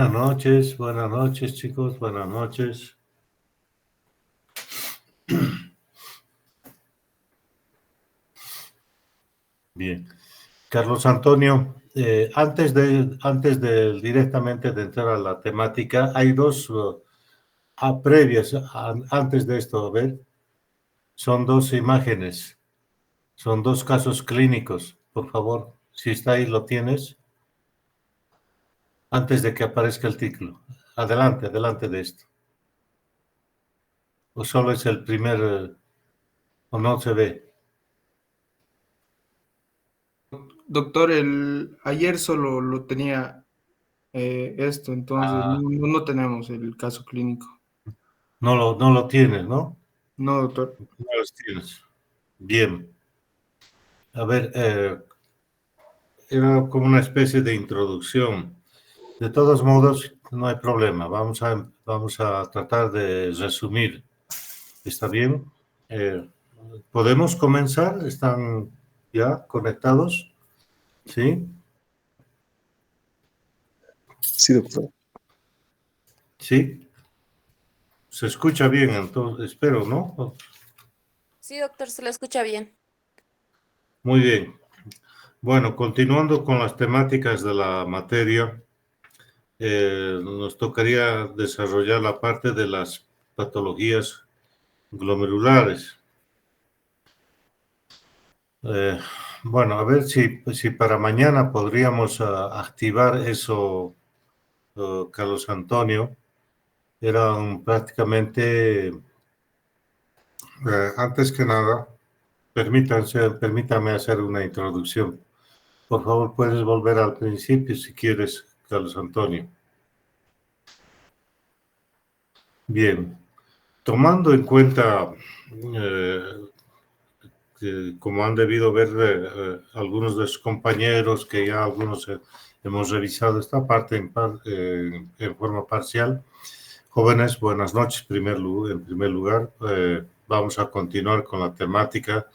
Buenas noches chicos, buenas noches. Bien, Carlos Antonio, antes de directamente de entrar a la temática, hay dos previas, antes de esto, a ver, son dos imágenes, son dos casos clínicos, por favor, si está ahí, lo tienes, antes de que aparezca el título. Adelante de esto. O solo es el primer, o no se ve. Doctor, ayer solo lo tenía esto, entonces Ah, no tenemos el caso clínico. no lo tienes, ¿no? No, doctor. No los tienes. Bien. A ver, era como una especie de introducción. De todos modos, no hay problema. Vamos a tratar de resumir. ¿Está bien? Eh, ¿Podemos comenzar? ¿Están ya conectados? ¿Sí? Sí, doctor. ¿Sí? Se escucha bien, entonces, espero, ¿no? Sí, doctor, se lo escucha bien. Muy bien. Bueno, continuando con las temáticas de la materia, nos tocaría desarrollar la parte de las patologías glomerulares. Eh, bueno, a ver si para mañana podríamos activar eso, Carlos Antonio. Prácticamente, antes que nada, permítame hacer una introducción. Por favor, puedes volver al principio si quieres, Carlos Antonio. Bien, tomando en cuenta, eh, como han debido ver algunos de sus compañeros, que ya algunos hemos revisado esta parte en forma parcial. Jóvenes, buenas noches. En primer lugar, vamos a continuar con la temática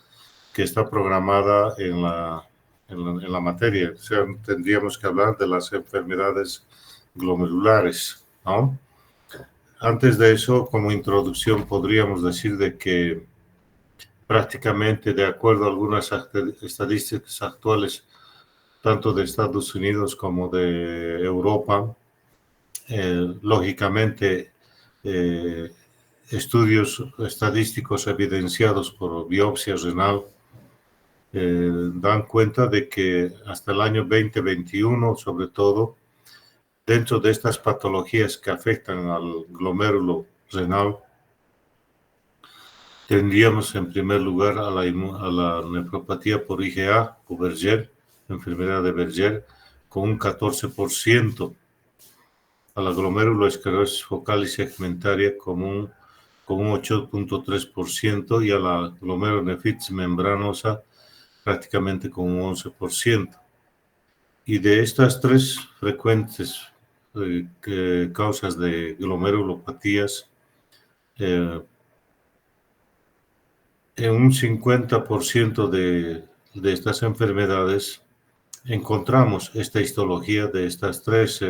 que está programada en la materia. O sea, tendríamos que hablar de las enfermedades glomerulares, ¿no? Antes de eso, como introducción, podríamos decir de que prácticamente, de acuerdo a algunas estadísticas actuales, tanto de Estados Unidos como de Europa, lógicamente, eh, estudios estadísticos evidenciados por biopsia renal dan cuenta de que hasta el año 2021, sobre todo, dentro de estas patologías que afectan al glomérulo renal, tendríamos en primer lugar a la nefropatía por IgA o Berger, enfermedad de Berger, con un 14%, a la glomeruloesclerosis focal y segmentaria con un 8.3% y a la glomerulonefritis membranosa prácticamente con un 11%. Y de estas tres frecuentes causas de glomerulopatías, en un 50% de estas enfermedades encontramos esta histología de estas tres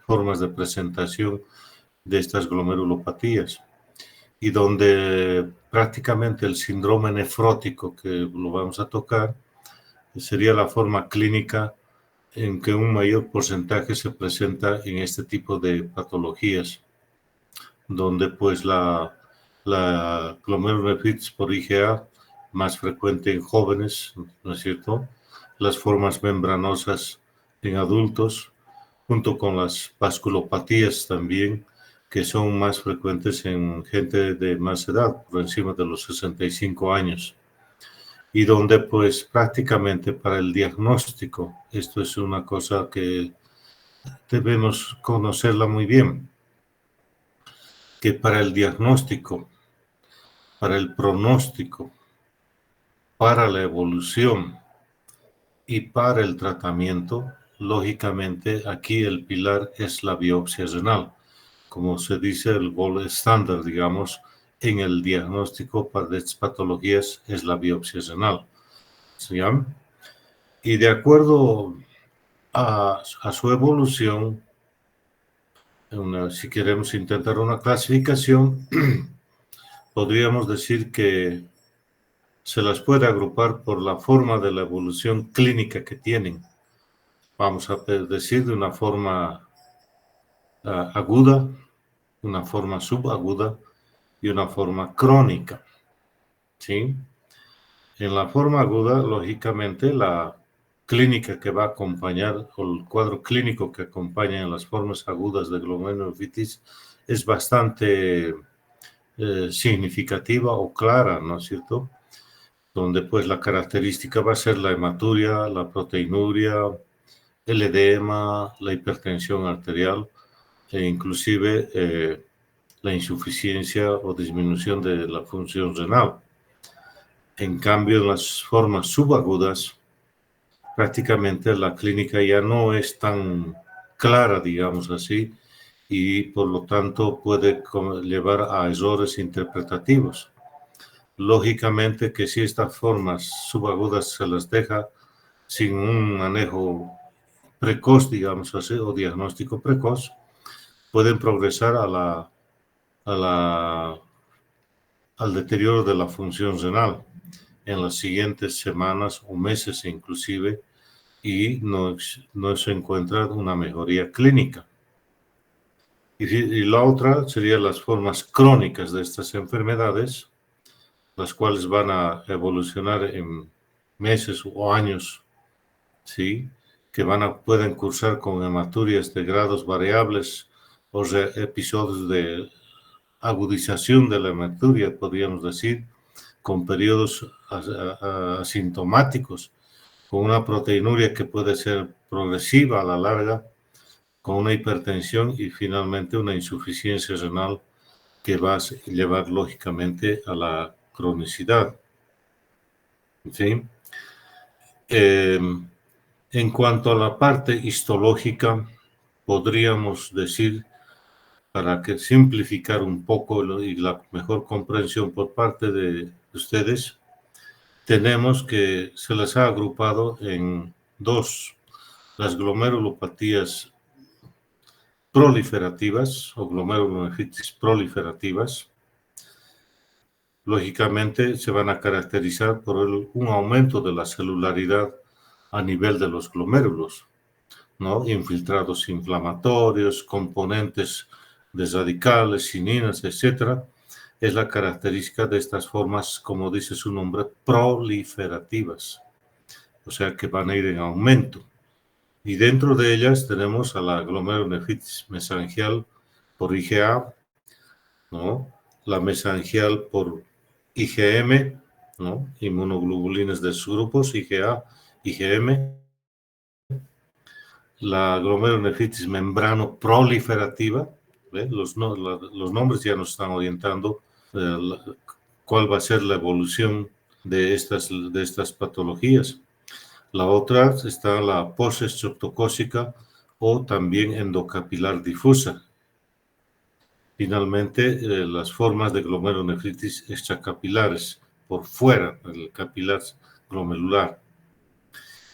formas de presentación de estas glomerulopatías, y donde prácticamente el síndrome nefrótico, que lo vamos a tocar, sería la forma clínica en que un mayor porcentaje se presenta en este tipo de patologías, donde pues la glomerulonefritis por IgA, más frecuente en jóvenes, ¿no es cierto? Las formas membranosas en adultos, junto con las vasculopatías también, que son más frecuentes en gente de más edad, por encima de los 65 años. Y donde pues prácticamente para el diagnóstico, esto es una cosa que debemos conocerla muy bien, que para el diagnóstico, para el pronóstico, para la evolución y para el tratamiento, lógicamente aquí el pilar es la biopsia renal, como se dice el gold estándar, digamos, en el diagnóstico para estas patologías es la biopsia renal. ¿Sí? Y de acuerdo a su evolución, Si queremos intentar una clasificación, podríamos decir que se las puede agrupar por la forma de la evolución clínica que tienen. Vamos a decir de una forma aguda, una forma subaguda y una forma crónica, ¿sí? En la forma aguda, lógicamente, la clínica que va a acompañar, o el cuadro clínico que acompaña en las formas agudas de glomerulonefritis es bastante significativa o clara, ¿no es cierto? Donde pues la característica va a ser la hematuria, la proteinuria, el edema, la hipertensión arterial e inclusive la insuficiencia o disminución de la función renal. En cambio, en las formas subagudas, prácticamente la clínica ya no es tan clara, digamos así, y por lo tanto puede llevar a errores interpretativos. Lógicamente que si estas formas subagudas se las deja sin un manejo precoz, digamos así, o diagnóstico precoz, pueden progresar al deterioro de la función renal en las siguientes semanas o meses inclusive, y no se encuentra una mejoría clínica. Y la otra serían las formas crónicas de estas enfermedades, las cuales van a evolucionar en meses o años, ¿sí? Que pueden cursar con hematurias de grados variables o episodios de agudización de la hematuria, podríamos decir, con periodos asintomáticos, con una proteinuria que puede ser progresiva a la larga, con una hipertensión y finalmente una insuficiencia renal que va a llevar lógicamente a la cronicidad. ¿Sí? En cuanto a la parte histológica, podríamos decir, para que simplificar un poco y la mejor comprensión por parte de ustedes, tenemos que se les ha agrupado en dos: las glomerulopatías proliferativas o glomerulonefritis proliferativas. Lógicamente se van a caracterizar por un aumento de la celularidad a nivel de los glomérulos, ¿no? Infiltrados inflamatorios, componentes de radicales, cininas, etcétera. Es la característica de estas formas, como dice su nombre, proliferativas, o sea que van a ir en aumento. Y dentro de ellas tenemos a la glomerulonefritis mesangial por IgA, ¿no? La mesangial por IgM, ¿no? Inmunoglobulines de sus grupos, IgA, IgM. La glomerulonefritis membrano proliferativa, ¿ve? Los nombres ya nos están orientando cuál va a ser la evolución de estas patologías. La otra está la postestreptocócica o también endocapilar difusa. Finalmente, las formas de glomerulonefritis extracapilares, por fuera del capilar glomerular.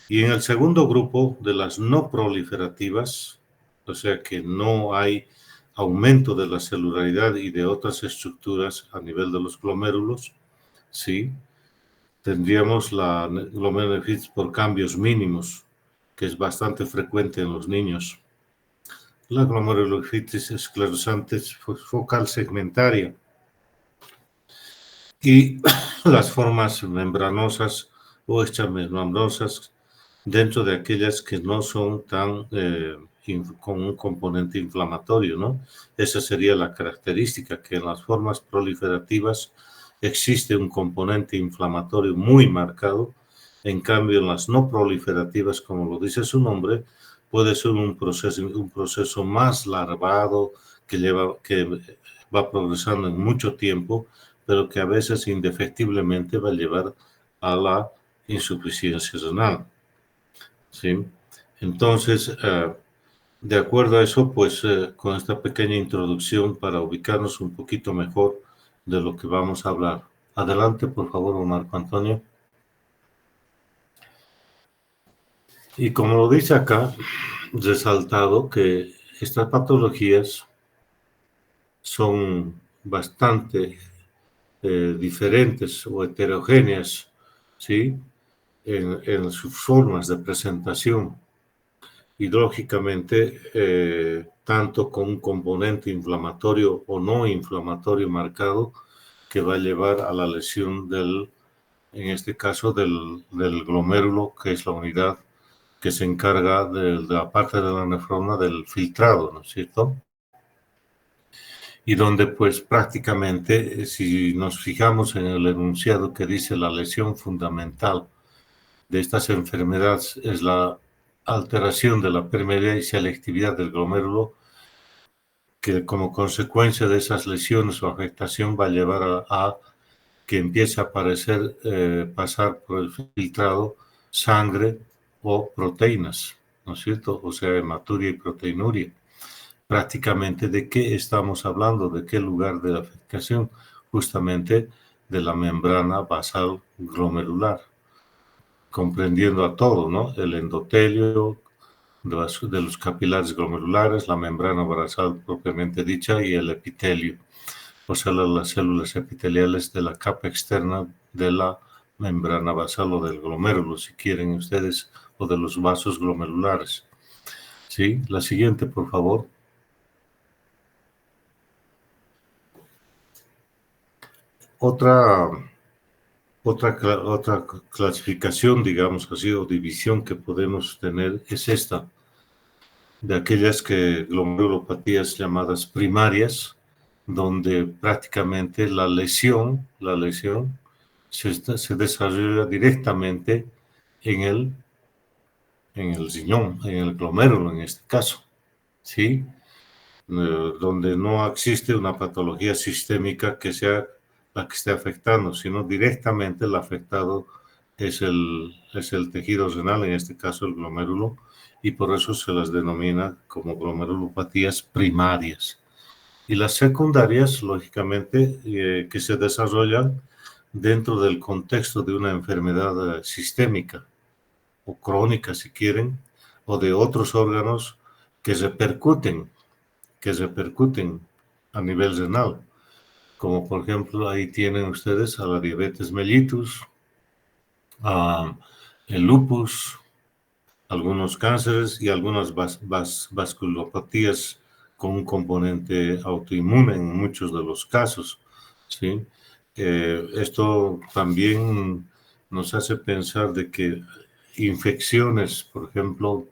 Y en el segundo grupo de las no proliferativas, o sea que no hay aumento de la celularidad y de otras estructuras a nivel de los glomérulos, ¿sí? Tendríamos la glomerulonefritis por cambios mínimos, que es bastante frecuente en los niños. La glomerulonefritis esclerosante focal segmentaria y las formas membranosas o extramembranosas dentro de aquellas que no son tan con un componente inflamatorio, ¿no? Esa sería la característica, que en las formas proliferativas existe un componente inflamatorio muy marcado. En cambio, en las no proliferativas, como lo dice su nombre, puede ser un proceso más larvado que va progresando en mucho tiempo, pero que a veces indefectiblemente va a llevar a la insuficiencia renal. ¿Sí? Entonces, de acuerdo a eso, pues con esta pequeña introducción para ubicarnos un poquito mejor de lo que vamos a hablar. Adelante, por favor, Marco Antonio. Y como lo dice acá, resaltado que estas patologías son bastante diferentes o heterogéneas, ¿sí? En sus formas de presentación y lógicamente tanto con un componente inflamatorio o no inflamatorio marcado que va a llevar a la lesión en este caso del glomérulo, que es la unidad que se encarga de la parte de la nefrona del filtrado, ¿no es cierto? Y donde pues prácticamente, si nos fijamos en el enunciado que dice la lesión fundamental de estas enfermedades es la alteración de la permeabilidad y selectividad del glomérulo, que como consecuencia de esas lesiones o afectación va a llevar a que empiece a aparecer, pasar por el filtrado sangre o proteínas, ¿no es cierto? O sea, hematuria y proteinuria. Prácticamente, ¿de qué estamos hablando? ¿De qué lugar de afectación? Justamente de la membrana basal glomerular, comprendiendo a todo, ¿no? El endotelio de los capilares glomerulares, la membrana basal propiamente dicha y el epitelio, o sea, las células epiteliales de la capa externa de la membrana basal o del glomérulo, si quieren ustedes, o de los vasos glomerulares. ¿Sí? La siguiente, por favor. Otra clasificación, digamos así, o división que podemos tener es esta, de aquellas glomerulopatías llamadas primarias, donde prácticamente la lesión se desarrolla directamente en el riñón, en el glomérulo en este caso, ¿sí? Donde no existe una patología sistémica que sea la que esté afectando, sino directamente el afectado es el tejido renal, en este caso el glomérulo, y por eso se las denomina como glomerulopatías primarias. Y las secundarias, lógicamente, que se desarrollan dentro del contexto de una enfermedad sistémica o crónica, si quieren, o de otros órganos que repercuten a nivel renal, como por ejemplo ahí tienen ustedes a la diabetes mellitus, a el lupus, algunos cánceres y algunas vasculopatías con un componente autoinmune en muchos de los casos, ¿sí? Esto también nos hace pensar de que infecciones, por ejemplo,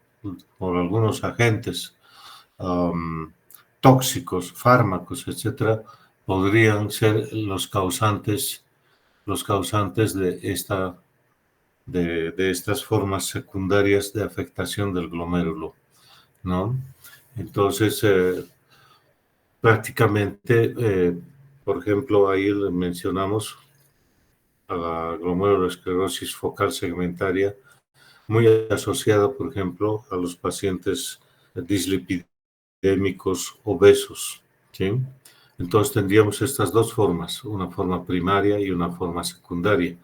por algunos agentes tóxicos, fármacos, etcétera, podrían ser los causantes de estas formas secundarias de afectación del glomérulo, ¿no? Entonces, prácticamente, por ejemplo, ahí mencionamos a la glomerulosclerosis focal segmentaria, muy asociada, por ejemplo, a los pacientes dislipidémicos obesos, ¿sí? Entonces tendríamos estas dos formas, una forma primaria y una forma secundaria.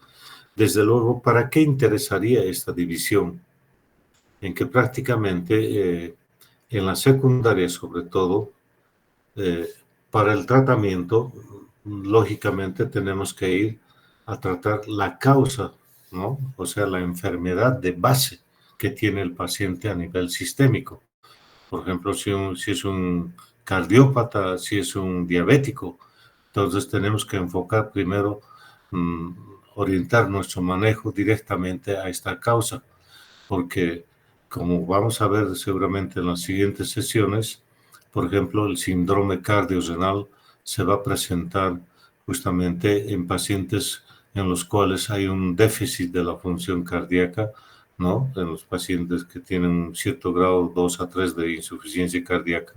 Desde luego, ¿para qué interesaría esta división? En que prácticamente en la secundaria, sobre todo, para el tratamiento, lógicamente tenemos que ir a tratar la causa, ¿no? O sea, la enfermedad de base que tiene el paciente a nivel sistémico. Por ejemplo, si es un cardiópata, si es un diabético, entonces tenemos que enfocar primero, orientar nuestro manejo directamente a esta causa, porque como vamos a ver seguramente en las siguientes sesiones, por ejemplo, el síndrome cardiorrenal se va a presentar justamente en pacientes en los cuales hay un déficit de la función cardíaca, ¿no? En los pacientes que tienen un cierto grado 2 a 3 de insuficiencia cardíaca,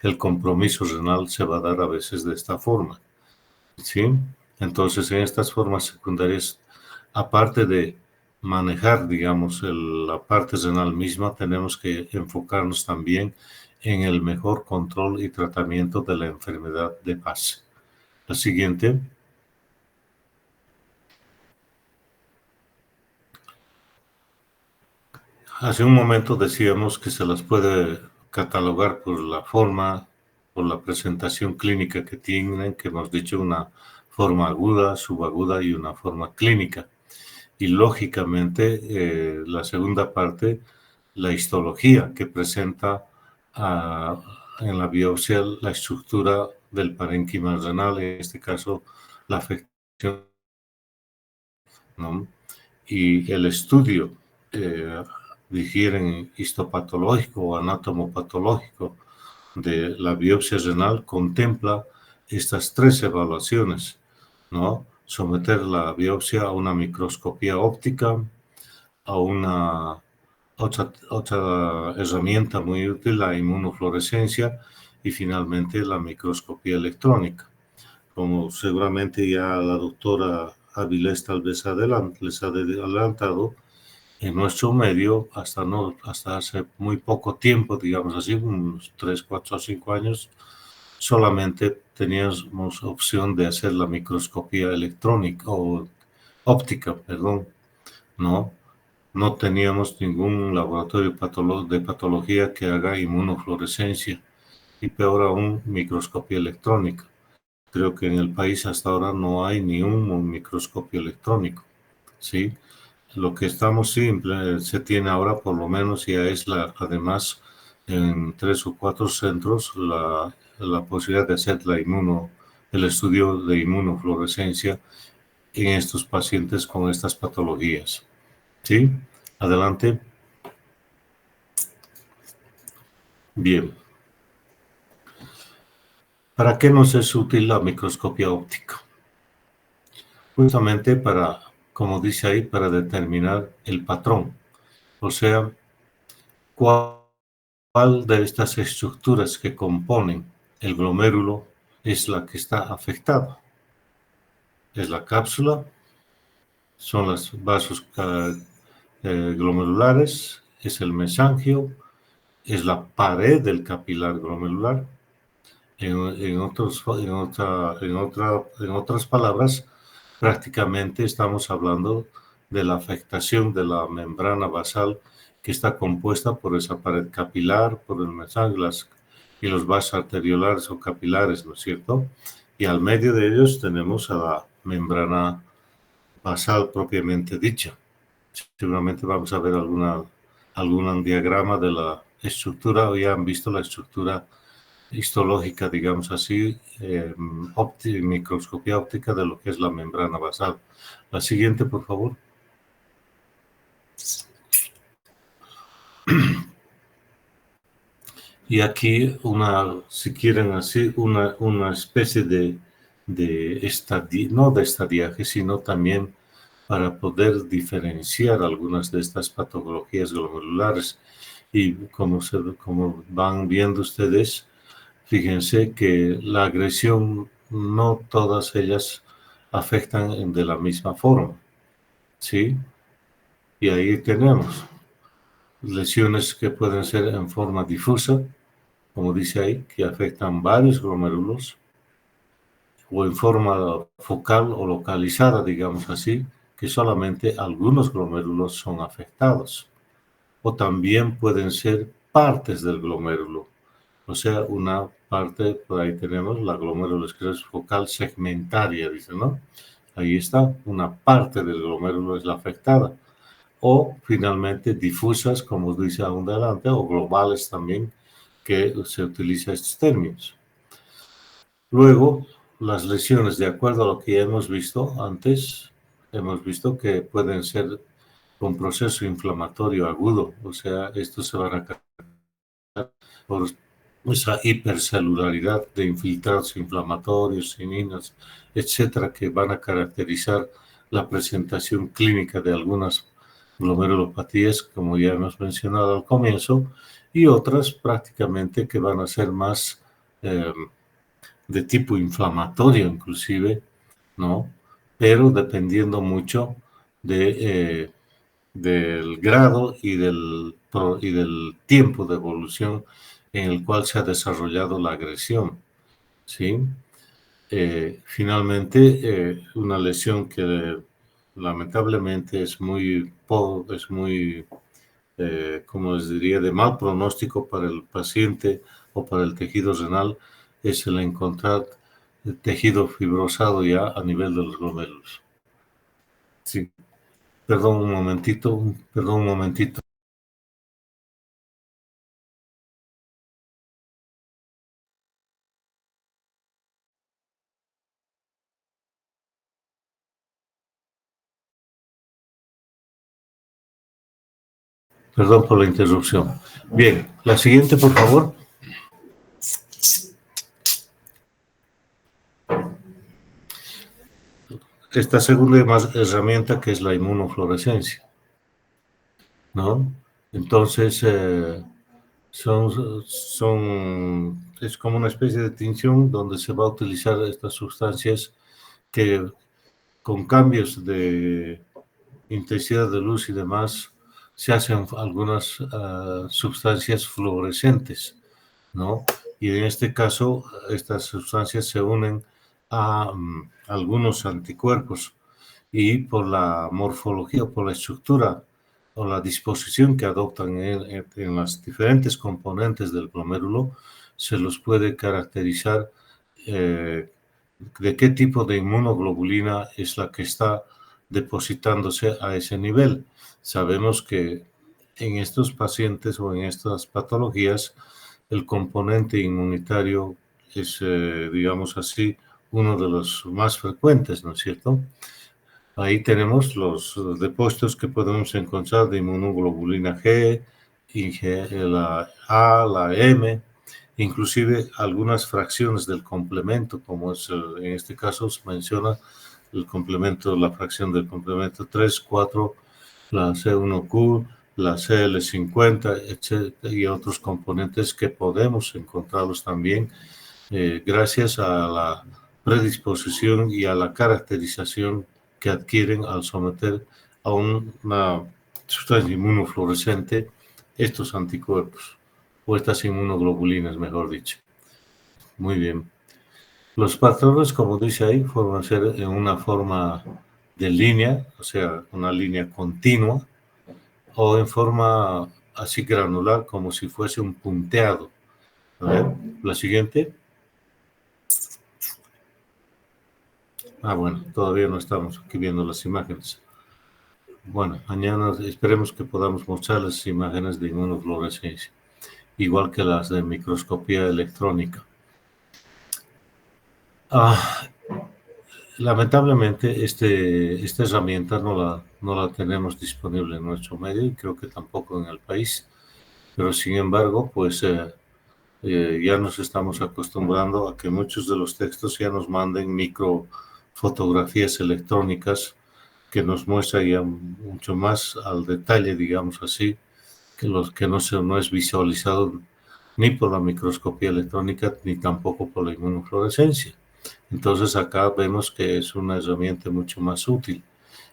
el compromiso renal se va a dar a veces de esta forma, ¿sí? Entonces, en estas formas secundarias, aparte de manejar, digamos, la parte renal misma, tenemos que enfocarnos también en el mejor control y tratamiento de la enfermedad de base. La siguiente. Hace un momento decíamos que se las puede catalogar por la forma por la presentación clínica que tienen, que hemos dicho una forma aguda, subaguda y una forma clínica. Y lógicamente, la segunda parte, la histología que presenta en la biopsia la estructura del parénquima renal, en este caso la afección, ¿no? Y el estudio digieren histopatológico o anatomopatológico de la biopsia renal contempla estas tres evaluaciones, ¿no? Someter la biopsia a una microscopía óptica, a una otra herramienta muy útil, la inmunofluorescencia, y finalmente la microscopía electrónica. Como seguramente ya la doctora Avilés tal vez les ha adelantado, en nuestro medio, hasta hace muy poco tiempo, digamos así, unos 3, 4 o 5 años, solamente teníamos opción de hacer la microscopía electrónica o óptica, perdón, ¿no? No teníamos ningún laboratorio de patología que haga inmunofluorescencia y peor aún microscopía electrónica. Creo que en el país hasta ahora no hay ni un microscopio electrónico, ¿sí? Lo que se tiene ahora por lo menos ya es además en 3 o 4 centros la posibilidad de hacer el estudio de inmunofluorescencia en estos pacientes con estas patologías. ¿Sí? Adelante. Bien. ¿Para qué nos es útil la microscopía óptica? Justamente para, como dice ahí, para determinar el patrón. O sea, cuál de estas estructuras que componen el glomérulo es la que está afectada. Es la cápsula, son los vasos glomerulares, es el mesangio, es la pared del capilar glomerular. En otras palabras, prácticamente estamos hablando de la afectación de la membrana basal que está compuesta por esa pared capilar, por el mesangio y los vasos arteriolares o capilares, ¿no es cierto? Y al medio de ellos tenemos a la membrana basal propiamente dicha. Seguramente vamos a ver algún diagrama de la estructura, o ya han visto la estructura histológica, digamos así, microscopía óptica de lo que es la membrana basal. La siguiente, por favor. Y aquí, si quieren así, una especie no de estadiaje, sino también para poder diferenciar algunas de estas patologías glomerulares. Y como van viendo ustedes, fíjense que la agresión, no todas ellas afectan de la misma forma, ¿sí? Y ahí tenemos lesiones que pueden ser en forma difusa, como dice ahí, que afectan varios glomérulos, o en forma focal o localizada, digamos así, que solamente algunos glomérulos son afectados. O también pueden ser partes del glomérulo. O sea, una parte, por ahí tenemos la glomerulosclerosis focal segmentaria, dice, ¿no? Ahí está, una parte del glomérulo es la afectada. O finalmente difusas, como dice aún adelante, o globales también, que se utiliza estos términos. Luego, las lesiones, de acuerdo a lo que ya hemos visto antes, hemos visto que pueden ser con proceso inflamatorio agudo, o sea, estos se van a caracterizar por esa hipercelularidad de infiltrados inflamatorios, cininas, etcétera, que van a caracterizar la presentación clínica de algunas glomerulopatías, como ya hemos mencionado al comienzo, y otras prácticamente que van a ser más de tipo inflamatorio inclusive, ¿no? Pero dependiendo mucho del grado y del tiempo de evolución en el cual se ha desarrollado la agresión, ¿sí? Finalmente, una lesión que lamentablemente es muy, como les diría, de mal pronóstico para el paciente o para el tejido renal, es el encontrar el tejido fibrosado ya a nivel de los glomérulos. Sí, perdón un momentito. Perdón por la interrupción. Bien, la siguiente, por favor. Esta segunda herramienta que es la inmunofluorescencia, ¿no? Entonces, es como una especie de tinción donde se va a utilizar estas sustancias que con cambios de intensidad de luz y demás se hacen algunas sustancias fluorescentes, ¿no? Y en este caso, estas sustancias se unen a algunos anticuerpos y por la morfología, por la estructura o la disposición que adoptan en las diferentes componentes del glomérulo, se los puede caracterizar de qué tipo de inmunoglobulina es la que está depositándose a ese nivel. Sabemos que en estos pacientes o en estas patologías, el componente inmunitario es, digamos así, uno de los más frecuentes, ¿no es cierto? Ahí tenemos los depósitos que podemos encontrar de inmunoglobulina G, la A, la M, inclusive algunas fracciones del complemento, como es en este caso se menciona el complemento, la fracción del complemento 3, 4, la C1Q, la CL50, etc., y otros componentes que podemos encontrarlos también gracias a la predisposición y a la caracterización que adquieren al someter a una sustancia inmunofluorescente estos anticuerpos, o estas inmunoglobulinas, mejor dicho. Muy bien. Los patrones, como dice ahí, forman ser en una forma de línea, o sea, una línea continua, o en forma así granular, como si fuese un punteado. A ver, la siguiente. Bueno, todavía no estamos aquí viendo las imágenes. Bueno, mañana esperemos que podamos mostrar las imágenes de inmunofluorescencia, igual que las de microscopía electrónica. Lamentablemente, esta herramienta no la tenemos disponible en nuestro medio y creo que tampoco en el país, pero sin embargo, pues ya nos estamos acostumbrando a que muchos de los textos ya nos manden microfotografías electrónicas que nos muestra ya mucho más al detalle, digamos así, que los que no es visualizado ni por la microscopía electrónica ni tampoco por la inmunofluorescencia. Entonces acá vemos que es una herramienta mucho más útil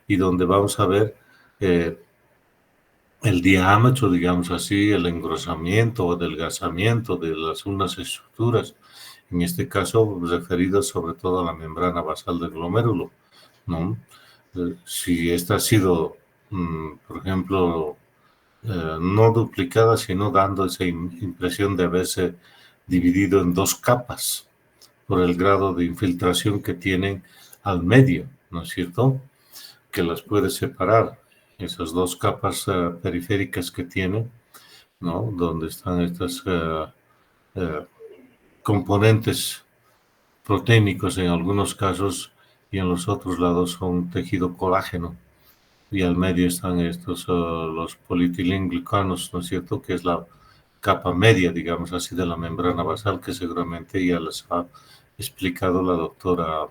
y donde vamos a ver el diámetro, digamos así, el engrosamiento o adelgazamiento de unas estructuras, en este caso referidas sobre todo a la membrana basal del glomérulo, ¿no? Si esta ha sido, por ejemplo, no duplicada, sino dando esa impresión de haberse dividido en dos capas por el grado de infiltración que tienen al medio, ¿no es cierto? Que las puede separar, esas dos capas periféricas que tiene, ¿no? Donde están estas componentes proteínicos en algunos casos y en los otros lados son tejido colágeno y al medio están estos los polietilenglucanos, ¿no es cierto? Que es la capa media, digamos así, de la membrana basal que seguramente ya les ha explicado la doctora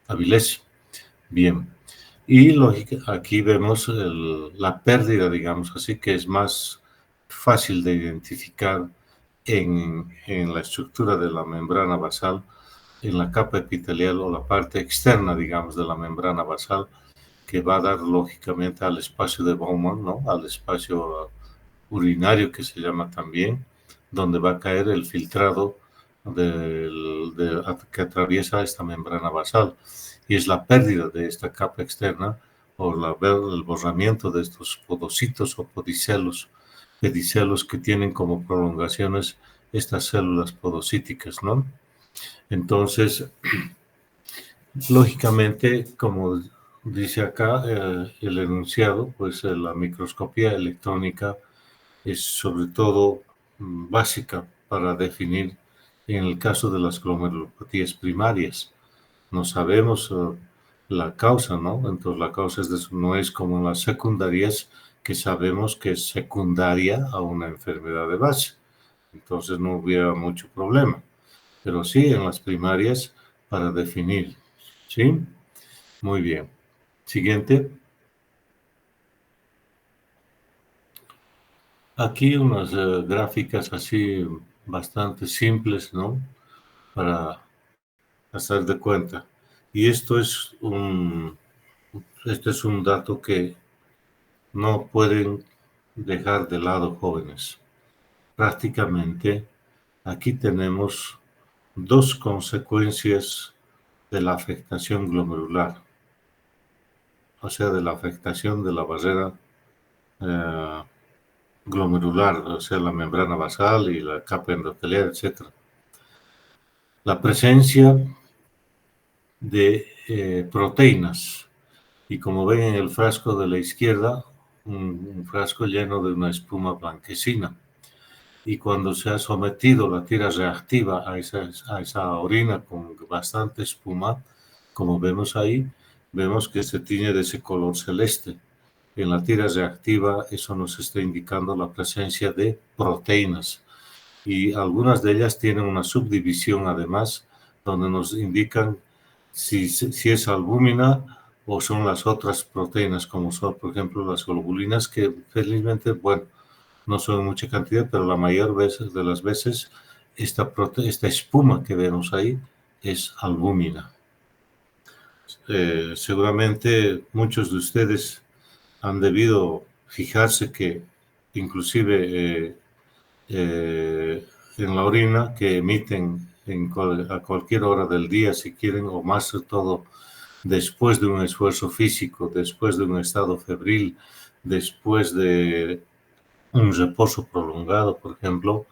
Avilés. Bien, y aquí vemos la pérdida, digamos así, que es más fácil de identificar en la estructura de la membrana basal, en la capa epitelial o la parte externa, digamos, de la membrana basal, que va a dar lógicamente al espacio de Bowman, ¿no? Al espacio urinario que se llama también, donde va a caer el filtrado que atraviesa esta membrana basal. Y es la pérdida de esta capa externa o el borramiento de estos podocitos o pedicelos que tienen como prolongaciones estas células podocíticas, ¿no? Entonces, lógicamente, como dice acá el enunciado, pues la microscopía electrónica es sobre todo básica para definir en el caso de las glomerulopatías primarias. No sabemos la causa, ¿no? Entonces la causa no es como en las secundarias, que sabemos que es secundaria a una enfermedad de base. Entonces no hubiera mucho problema. Pero sí en las primarias para definir. ¿Sí? Muy bien. Siguiente. Aquí unas gráficas así bastante simples, ¿no? Para hacer de cuenta. Y este es un dato que no pueden dejar de lado, jóvenes. Prácticamente aquí tenemos dos consecuencias de la afectación glomerular, o sea, de la afectación de la barrera glomerular, o sea, la membrana basal y la capa endotelial, etc. La presencia de proteínas. Y como ven en el frasco de la izquierda, un frasco lleno de una espuma blanquecina. Y cuando se ha sometido la tira reactiva a esa orina con bastante espuma, como vemos ahí, vemos que se tiñe de ese color celeste. En la tira reactiva eso nos está indicando la presencia de proteínas. Y algunas de ellas tienen una subdivisión además, donde nos indican si es albúmina o son las otras proteínas, como son, por ejemplo, las globulinas, que felizmente, bueno, no son mucha cantidad, pero la mayor de las veces esta espuma que vemos ahí es albúmina. Seguramente muchos de ustedes han debido fijarse que inclusive en la orina que emiten a cualquier hora del día, si quieren, o más de todo después de un esfuerzo físico, después de un estado febril, después de un reposo prolongado, por ejemplo,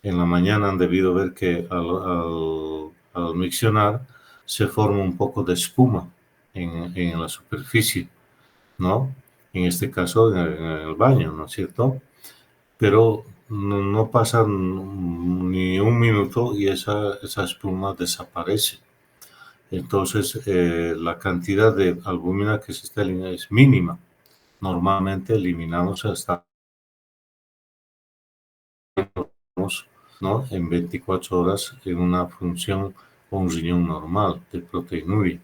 en la mañana han debido ver que al miccionar se forma un poco de espuma en la superficie, ¿no? En este caso, en el baño, ¿no es cierto? Pero no pasa ni un minuto y esa espuma desaparece. Entonces, la cantidad de albúmina que se está eliminando es mínima. Normalmente eliminamos hasta, ¿no?, en 24 horas en una función o un riñón normal de proteinuria,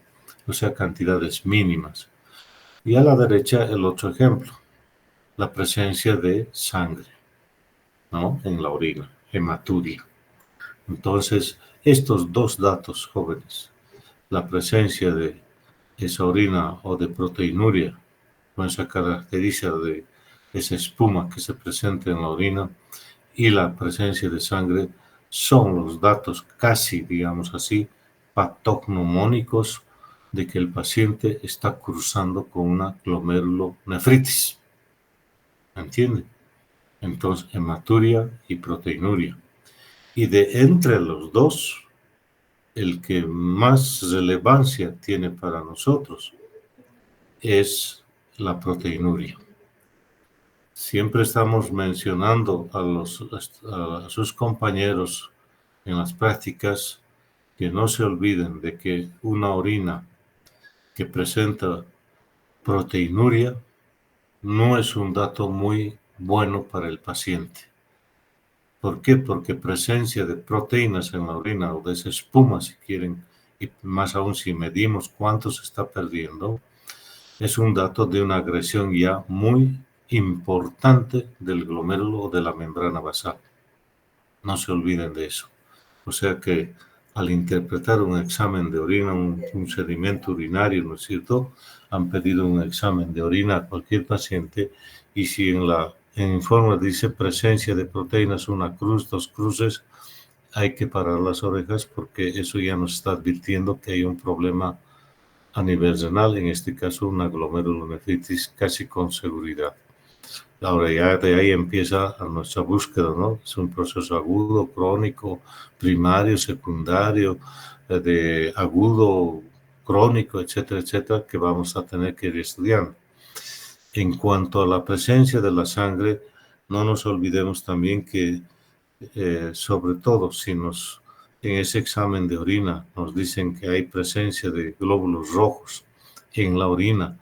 o sea, cantidades mínimas. Y a la derecha el otro ejemplo, la presencia de sangre, ¿no?, en la orina, hematuria. Entonces, estos dos datos, jóvenes, la presencia de esa orina o de proteinuria, con esa característica de esa espuma que se presenta en la orina, y la presencia de sangre, son los datos casi, digamos así, patognomónicos de que el paciente está cruzando con una glomerulonefritis. ¿Entiende? Entonces, hematuria y proteinuria. Y de entre los dos, el que más relevancia tiene para nosotros es la proteinuria. Siempre estamos mencionando a sus compañeros en las prácticas que no se olviden de que una orina que presenta proteinuria no es un dato muy bueno para el paciente. ¿Por qué? Porque presencia de proteínas en la orina o de esa espuma, si quieren, y más aún si medimos cuánto se está perdiendo, es un dato de una agresión ya muy importante del glomérulo o de la membrana basal. No se olviden de eso. O sea que al interpretar un examen de orina, un sedimento urinario, ¿no es cierto?, han pedido un examen de orina a cualquier paciente, y si en el informe dice presencia de proteínas, una cruz, dos cruces, hay que parar las orejas, porque eso ya nos está advirtiendo que hay un problema a nivel renal, en este caso una glomerulonefritis casi con seguridad. Ahora ya de ahí empieza nuestra búsqueda, ¿no? Es un proceso agudo, crónico, primario, secundario, de agudo, crónico, etcétera, etcétera, que vamos a tener que ir estudiando. En cuanto a la presencia de la sangre, no nos olvidemos también que, sobre todo, si en ese examen de orina nos dicen que hay presencia de glóbulos rojos en la orina,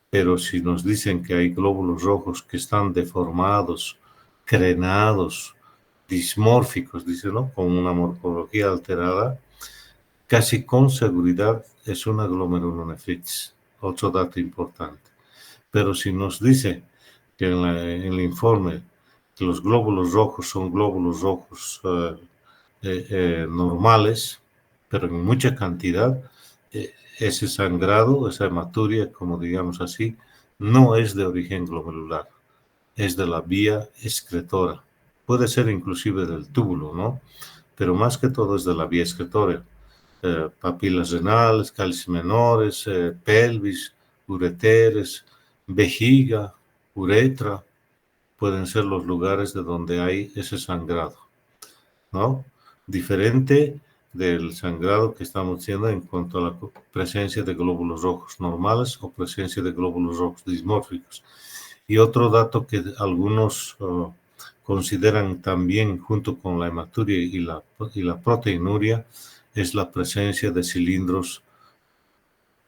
pero si nos dicen que hay glóbulos rojos que están deformados, crenados, dismórficos, dice, ¿no? Con una morfología alterada, casi con seguridad es una glomerulonefritis. Otro dato importante. Pero si nos dice que en el informe que los glóbulos rojos son glóbulos rojos normales, pero en mucha cantidad, ese sangrado, esa hematuria, como digamos así, no es de origen glomerular, es de la vía excretora. Puede ser inclusive del túbulo, ¿no? Pero más que todo es de la vía excretora. Papilas renales, cálices menores, pelvis, ureteres, vejiga, uretra, pueden ser los lugares de donde hay ese sangrado, ¿no? Diferente del sangrado que estamos diciendo en cuanto a la presencia de glóbulos rojos normales o presencia de glóbulos rojos dismórficos. Y otro dato que algunos consideran también junto con la hematuria y la proteinuria es la presencia de cilindros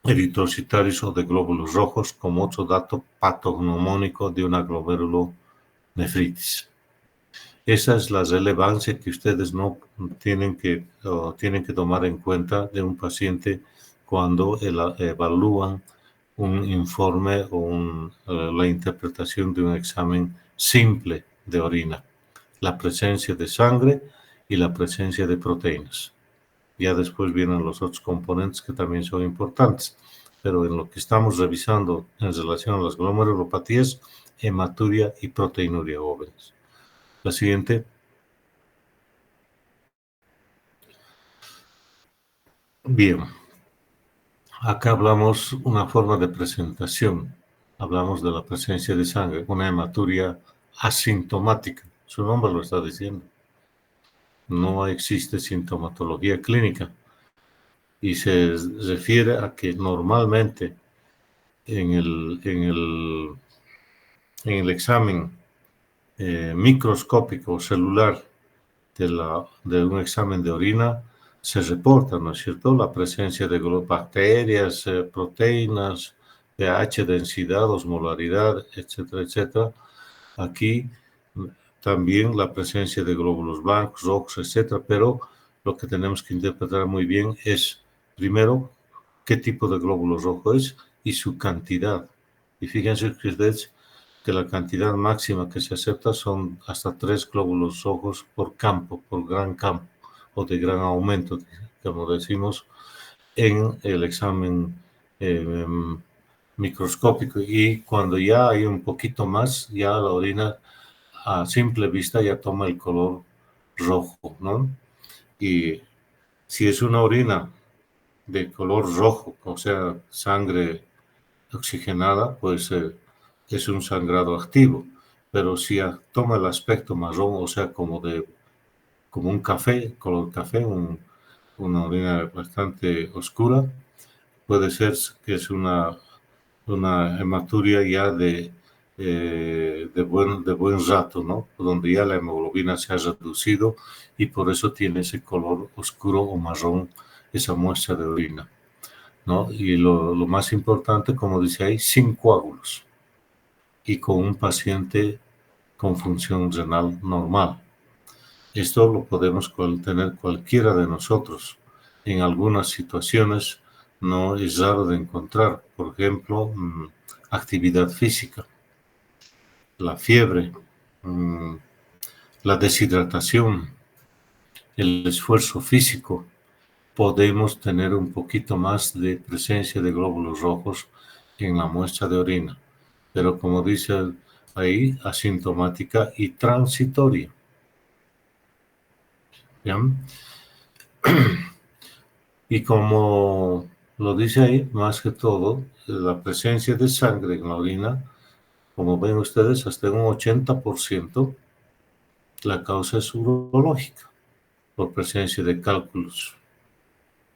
eritrocitarios o de glóbulos rojos como otro dato patognomónico de una glomerulonefritis. Esa es la relevancia que ustedes no tienen que tomar en cuenta de un paciente cuando evalúan un informe o la interpretación de un examen simple de orina. La presencia de sangre y la presencia de proteínas. Ya después vienen los otros componentes que también son importantes. Pero en lo que estamos revisando en relación a las glomerulopatías, hematuria y proteinuria jóvenes. La siguiente. Bien, acá hablamos una forma de presentación. Hablamos de la presencia de sangre, una hematuria asintomática. Su nombre lo está diciendo. No existe sintomatología clínica. Y se refiere a que normalmente en el examen microscópico o celular de un examen de orina se reporta, ¿no es cierto?, la presencia de bacterias, proteínas, pH, densidad, osmolaridad, etcétera, etcétera. Aquí también la presencia de glóbulos blancos, rojos, etcétera, pero lo que tenemos que interpretar muy bien es, primero, qué tipo de glóbulo rojo es y su cantidad. Y fíjense ustedes que la cantidad máxima que se acepta son hasta 3 glóbulos rojos por campo, por gran campo, o de gran aumento, como decimos, en el examen microscópico. Y cuando ya hay un poquito más, ya la orina a simple vista ya toma el color rojo, ¿no? Y si es una orina de color rojo, o sea, sangre oxigenada, pues es un sangrado activo. Pero si toma el aspecto marrón, o sea, como un café, color café, una orina bastante oscura, puede ser que es una hematuria ya de buen rato, ¿no? Donde ya la hemoglobina se ha reducido y por eso tiene ese color oscuro o marrón esa muestra de orina, ¿no? Y lo más importante, como dice ahí, sin coágulos y con un paciente con función renal normal. Esto lo podemos tener cualquiera de nosotros. En algunas situaciones no es raro de encontrar, por ejemplo, actividad física, la fiebre, la deshidratación, el esfuerzo físico. Podemos tener un poquito más de presencia de glóbulos rojos en la muestra de orina, pero como dice ahí, asintomática y transitoria. ¿Bien? Y como lo dice ahí, más que todo, la presencia de sangre en la orina como ven ustedes, hasta un 80% la causa es urológica, por presencia de cálculos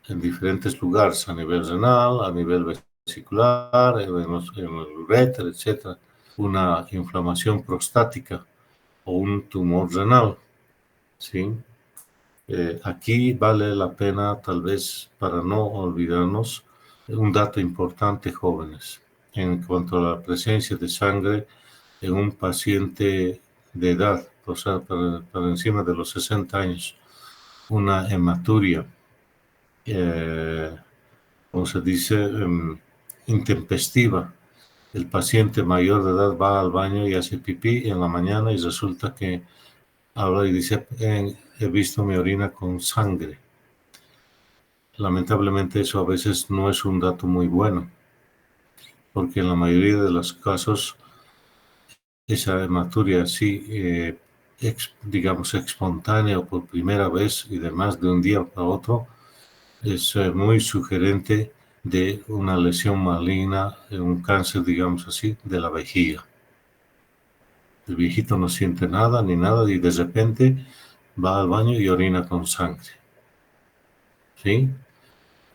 en diferentes lugares, a nivel renal, a nivel vesicular, en el uréter, etc. Una inflamación prostática o un tumor renal, ¿sí? Aquí vale la pena, tal vez, para no olvidarnos, un dato importante, jóvenes, en cuanto a la presencia de sangre en un paciente de edad, o sea, para encima de los 60 años, una hematuria, como se dice, intempestiva. El paciente mayor de edad va al baño y hace pipí en la mañana y resulta que habla y dice, he visto mi orina con sangre. Lamentablemente eso a veces no es un dato muy bueno, porque en la mayoría de los casos esa hematuria así, digamos, espontánea o por primera vez y demás de un día para otro, es muy sugerente de una lesión maligna, un cáncer, digamos así, de la vejiga. El viejito no siente nada ni nada y de repente va al baño y orina con sangre. ¿Sí?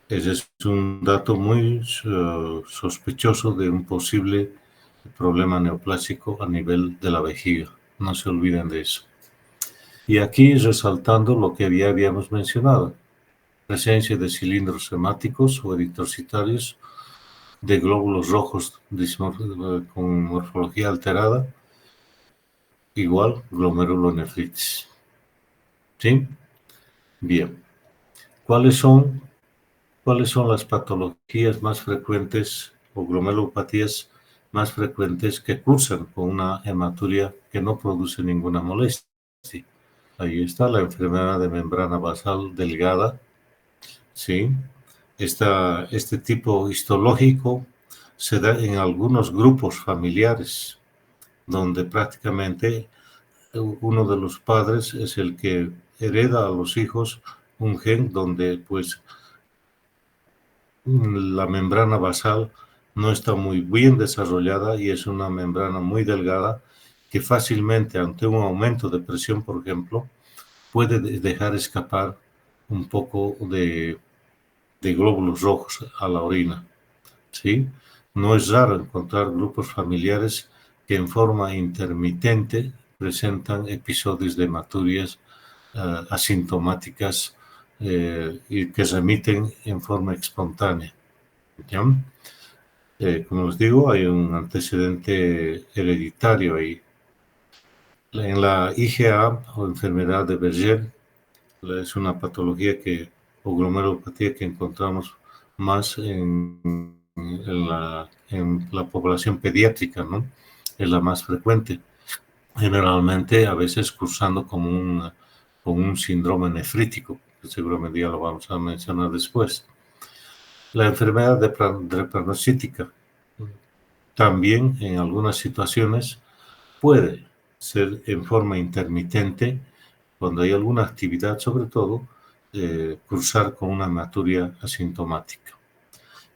Ese es un dato muy sospechoso de un posible problema neoplásico a nivel de la vejiga. No se olviden de eso. Y aquí resaltando lo que ya habíamos mencionado. Presencia de cilindros hemáticos o eritrocitarios, de glóbulos rojos con morfología alterada, igual glomerulonefritis. ¿Sí? Bien. ¿Cuáles son las patologías más frecuentes o glomerulopatías más frecuentes que cursan con una hematuria que no produce ninguna molestia? Ahí está la enfermedad de membrana basal delgada, ¿sí? Este tipo histológico se da en algunos grupos familiares, donde prácticamente uno de los padres es el que hereda a los hijos un gen donde pues la membrana basal no está muy bien desarrollada y es una membrana muy delgada que fácilmente ante un aumento de presión, por ejemplo, puede dejar escapar un poco de glóbulos rojos a la orina, ¿sí? No es raro encontrar grupos familiares que en forma intermitente presentan episodios de hematurias asintomáticas y que remiten en forma espontánea. ¿Ya? Como les digo, hay un antecedente hereditario ahí. En la IgA o enfermedad de Berger es una patología o glomerulopatía que encontramos más en la población pediátrica, ¿no? Es la más frecuente. Generalmente, a veces cursando como un síndrome nefrítico, que seguramente ya lo vamos a mencionar después. La enfermedad drepanocytítica también en algunas situaciones puede ser en forma intermitente, cuando hay alguna actividad, sobre todo, cursar con una hematuria asintomática.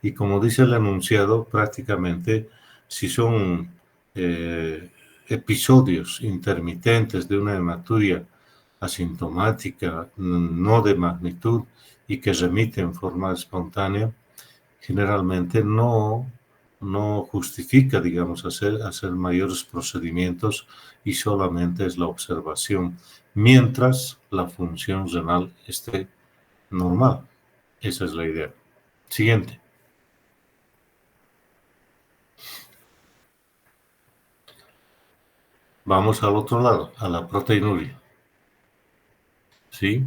Y como dice el enunciado, prácticamente si son episodios intermitentes de una hematuria asintomática, no de magnitud y que remite en forma espontánea, generalmente no justifica, digamos, hacer mayores procedimientos y solamente es la observación, mientras la función renal esté normal. Esa es la idea. Siguiente. Vamos al otro lado, a la proteinuria. ¿Sí?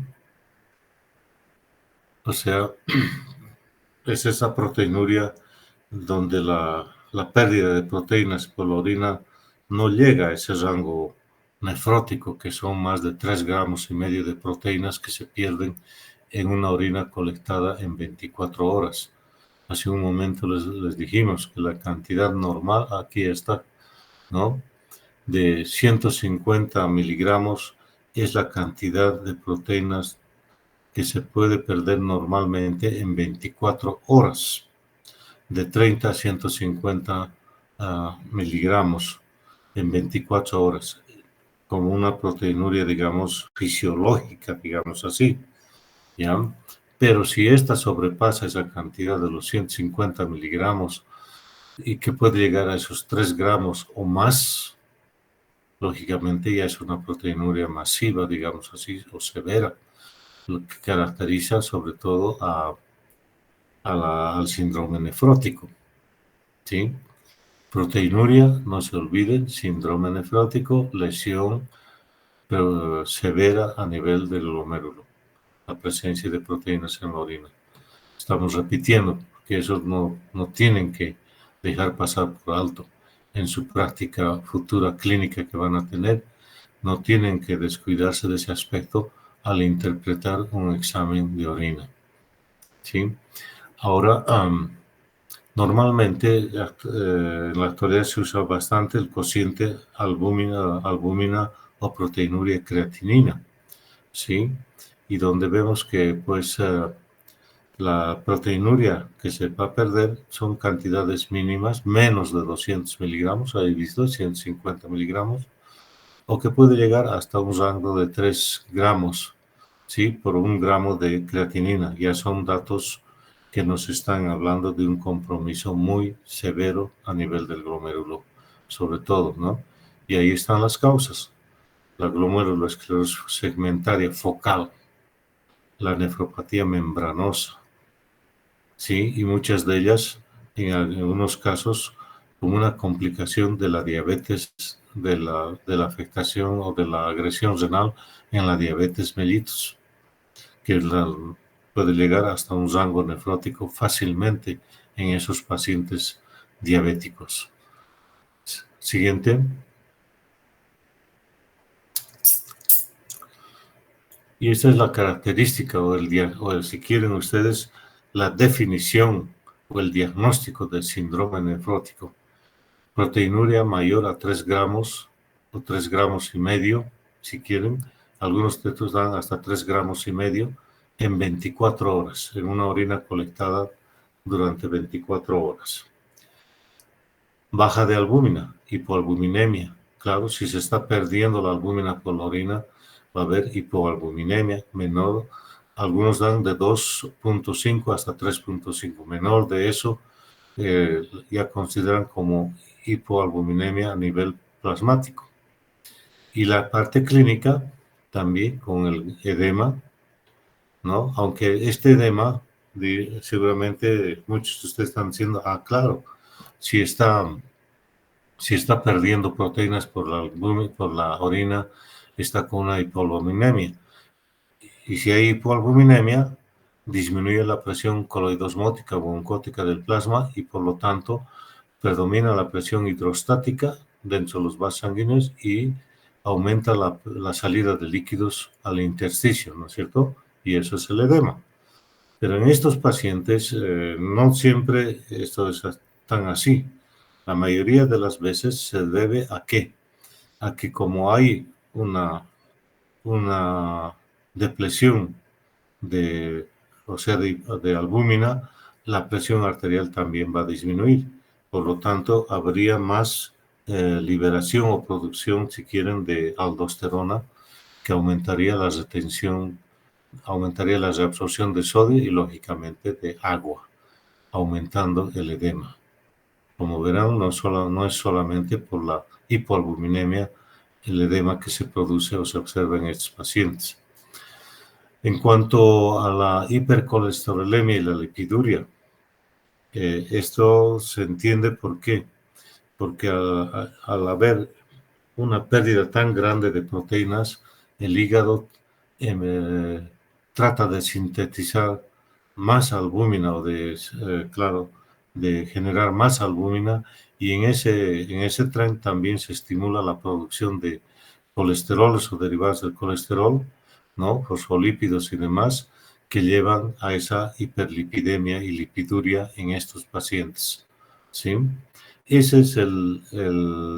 O sea, es esa proteinuria donde la pérdida de proteínas por la orina no llega a ese rango nefrótico, que son más de 3,5 gramos de proteínas que se pierden en una orina colectada en 24 horas. Hace un momento les dijimos que la cantidad normal, aquí está, ¿no? De 150 miligramos es la cantidad de proteínas que se puede perder normalmente en 24 horas, de 30 a 150 miligramos. en 24 horas, como una proteinuria, digamos, fisiológica, digamos así, ¿ya? Pero si esta sobrepasa esa cantidad de los 150 miligramos y que puede llegar a esos 3 gramos o más, lógicamente ya es una proteinuria masiva, digamos así, o severa, lo que caracteriza sobre todo al síndrome nefrótico, ¿sí? Proteinuria, no se olviden, síndrome nefrótico, lesión pero severa a nivel del glomérulo, la presencia de proteínas en la orina. Estamos repitiendo que eso no tienen que dejar pasar por alto en su práctica futura clínica que van a tener. No tienen que descuidarse de ese aspecto al interpretar un examen de orina, ¿sí? Ahora, normalmente en la actualidad se usa bastante el cociente albúmina o proteinuria creatinina, ¿sí? Y donde vemos que pues la proteinuria que se va a perder son cantidades mínimas, menos de 200 miligramos, ahí visto, 150 miligramos, o que puede llegar hasta un rango de 3 gramos, ¿sí? Por 1 gramo de creatinina. Ya son datos que nos están hablando de un compromiso muy severo a nivel del glomérulo, sobre todo, ¿no? Y ahí están las causas. La glomerulosclerosis segmentaria focal, la nefropatía membranosa, ¿sí? Y muchas de ellas, en algunos casos, como una complicación de la diabetes, de la afectación o de la agresión renal en la diabetes mellitus, que puede llegar hasta un rango nefrótico fácilmente en esos pacientes diabéticos. Siguiente. Y esta es la característica o si quieren ustedes, la definición o el diagnóstico del síndrome nefrótico. Proteinuria mayor a 3 gramos o 3 gramos y medio, si quieren. Algunos de estos dan hasta 3 gramos y medio en 24 horas, en una orina colectada durante 24 horas. Baja de albúmina, hipoalbuminemia. Claro, si se está perdiendo la albúmina por la orina, va a haber hipoalbuminemia menor. Algunos dan de 2.5 hasta 3.5. Menor de eso, ya consideran como hipoalbuminemia a nivel plasmático. Y la parte clínica, también con el edema, ¿no? Aunque este edema, seguramente muchos de ustedes están diciendo, claro, si está perdiendo proteínas por la orina, está con una hipoalbuminemia. Y si hay hipoalbuminemia, disminuye la presión coloidosmótica o oncótica del plasma y por lo tanto predomina la presión hidrostática dentro de los vasos sanguíneos y aumenta la salida de líquidos al intersticio, ¿no es cierto? Y eso es el edema. Pero en estos pacientes no siempre esto es tan así. La mayoría de las veces se debe ¿a qué? A que como hay una depresión de albúmina, la presión arterial también va a disminuir. Por lo tanto, habría más liberación o producción, si quieren, de aldosterona, que aumentaría la retención, aumentaría la reabsorción de sodio y, lógicamente, de agua, aumentando el edema. Como verán, no es solamente por la hipoalbuminemia el edema que se produce o se observa en estos pacientes. En cuanto a la hipercolesterolemia y la lipiduria, esto se entiende por qué. Porque al haber una pérdida tan grande de proteínas, el hígado trata de sintetizar más albúmina o de generar más albúmina y en ese tren también se estimula la producción de colesteroles o derivados del colesterol, ¿no? Fosfolípidos y demás, que llevan a esa hiperlipidemia y lipiduria en estos pacientes, ¿sí? Ese es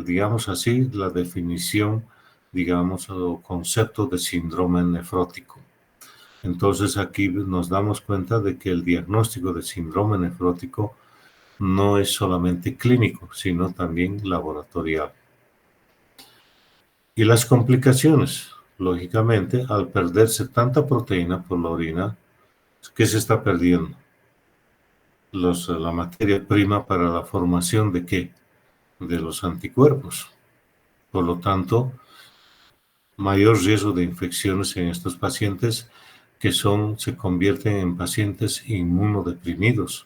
digamos así, la definición, digamos, o concepto de síndrome nefrótico. Entonces aquí nos damos cuenta de que el diagnóstico de síndrome nefrótico no es solamente clínico, sino también laboratorial. Y las complicaciones, lógicamente, al perderse tanta proteína por la orina, ¿qué se está perdiendo? La materia prima para la formación ¿de qué? De los anticuerpos. Por lo tanto, mayor riesgo de infecciones en estos pacientes que se convierten en pacientes inmunodeprimidos,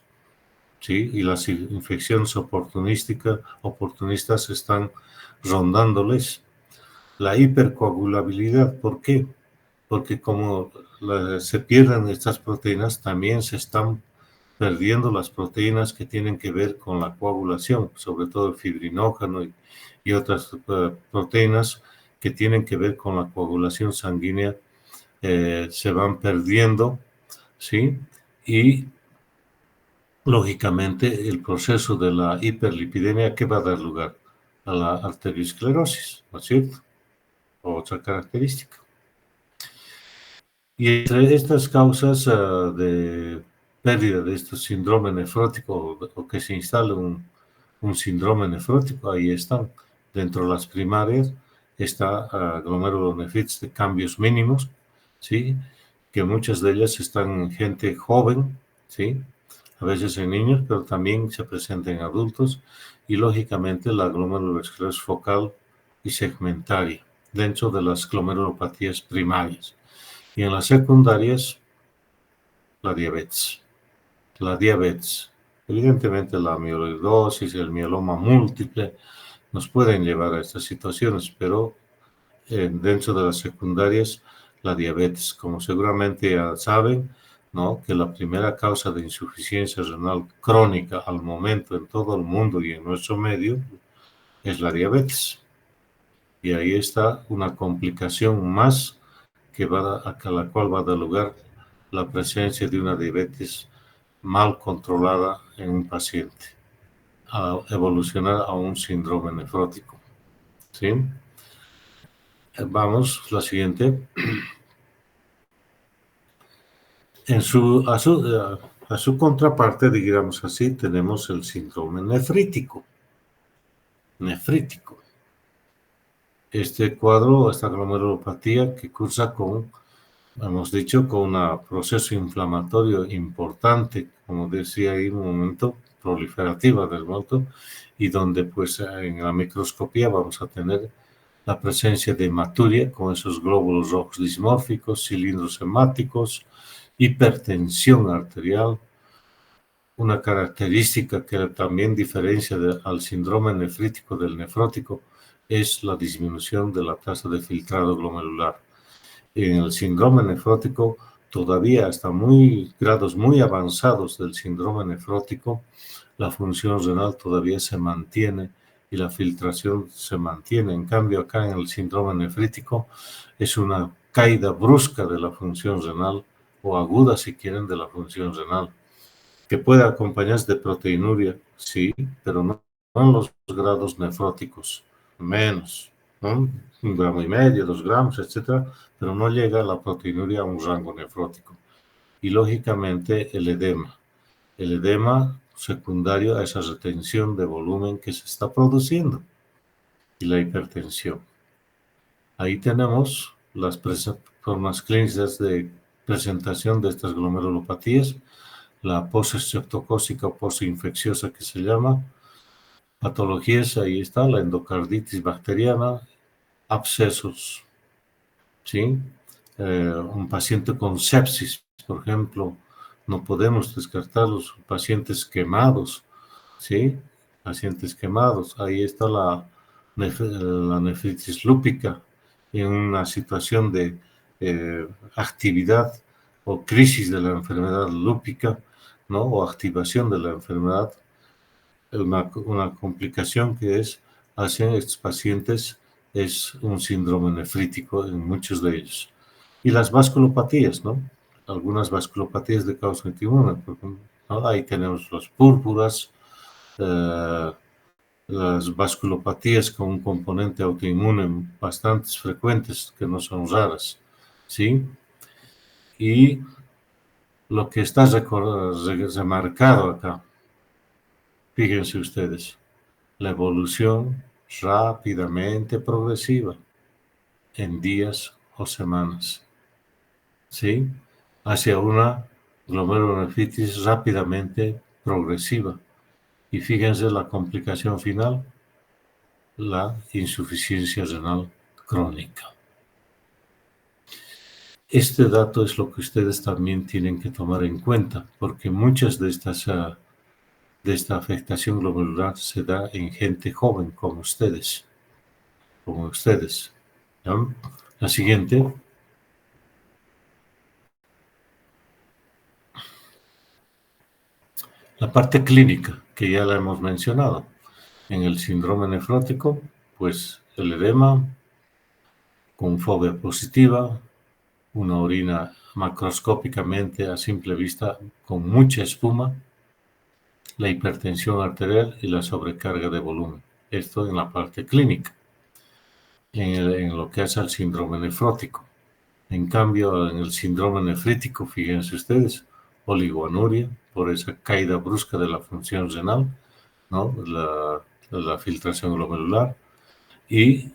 ¿sí? Y las infecciones oportunistas están rondándoles. La hipercoagulabilidad, ¿por qué? Porque como se pierden estas proteínas, también se están perdiendo las proteínas que tienen que ver con la coagulación, sobre todo el fibrinógeno y otras proteínas que tienen que ver con la coagulación sanguínea, se van perdiendo, ¿sí? Y lógicamente el proceso de la hiperlipidemia, ¿qué va a dar lugar? A la arteriosclerosis, ¿no es cierto? Otra característica. Y entre estas causas de pérdida de este síndrome nefrótico o que se instale un síndrome nefrótico, ahí están. Dentro de las primarias está glomerulonefritis de cambios mínimos, ¿sí? Que muchas de ellas están en gente joven, ¿sí? A veces en niños, pero también se presenta en adultos. Y lógicamente la glomerulosclerosis focal y segmentaria, dentro de las glomerulopatías primarias. Y en las secundarias, la diabetes. La diabetes. Evidentemente la amiloidosis, el mieloma múltiple nos pueden llevar a estas situaciones, pero dentro de las secundarias, la diabetes. Como seguramente ya saben, ¿no? Que la primera causa de insuficiencia renal crónica al momento en todo el mundo y en nuestro medio es la diabetes. Y ahí está una complicación más a la cual va a dar lugar la presencia de una diabetes mal controlada en un paciente, a evolucionar a un síndrome nefrótico. ¿Sí? Vamos, la siguiente. A su contraparte, digamos así, tenemos el síndrome nefrítico. Nefrítico. Este cuadro, esta glomerulopatía que cursa con, hemos dicho, con un proceso inflamatorio importante, como decía ahí un momento, proliferativa del moto, y donde pues en la microscopía vamos a tener la presencia de hematuria con esos glóbulos rojos dismórficos, cilindros hemáticos, hipertensión arterial. Una característica que también diferencia al síndrome nefrítico del nefrótico es la disminución de la tasa de filtrado glomerular. En el síndrome nefrótico, todavía hasta grados muy avanzados del síndrome nefrótico, la función renal todavía se mantiene y la filtración se mantiene. En cambio, acá en el síndrome nefrítico es una caída brusca de la función renal o aguda, si quieren, de la función renal, que puede acompañarse de proteinuria, sí, pero no en los grados nefróticos, menos, ¿no? 1,5 gramos, 2 gramos, etcétera, pero no llega la proteinuria a un rango nefrótico. Y lógicamente el edema secundario a esa retención de volumen que se está produciendo, y la hipertensión. Ahí tenemos las formas clínicas de presentación de estas glomerulopatías, la postestreptocócica o postinfecciosa que se llama, patologías, ahí está, la endocarditis bacteriana, abscesos, ¿sí? Un paciente con sepsis, por ejemplo, no podemos descartar los pacientes quemados, ¿sí? Pacientes quemados, ahí está la nefritis lúpica, en una situación de actividad o crisis de la enfermedad lúpica, ¿no? O activación de la enfermedad, una complicación que hacen estos pacientes es un síndrome nefrítico en muchos de ellos. Y las vasculopatías, ¿no? Algunas vasculopatías de causa autoinmune, ¿no? Ahí tenemos las púrpuras, las vasculopatías con un componente autoinmune bastante frecuentes, que no son raras, ¿sí? Y lo que está remarcado acá, fíjense ustedes, la evolución rápidamente progresiva, en días o semanas, ¿sí? Hacia una glomerulonefritis rápidamente progresiva. Y fíjense la complicación final, la insuficiencia renal crónica. Este dato es lo que ustedes también tienen que tomar en cuenta, porque muchas de esta afectación glomerular se da en gente joven como ustedes. ¿No? La siguiente. La parte clínica, que ya la hemos mencionado. En el síndrome nefrótico, pues el edema con fobia positiva, una orina macroscópicamente a simple vista con mucha espuma, la hipertensión arterial y la sobrecarga de volumen. Esto en la parte clínica, en lo que hace al síndrome nefrótico. En cambio, en el síndrome nefrítico, fíjense ustedes, oligoanuria, por esa caída brusca de la función renal, ¿no? La filtración glomerular, y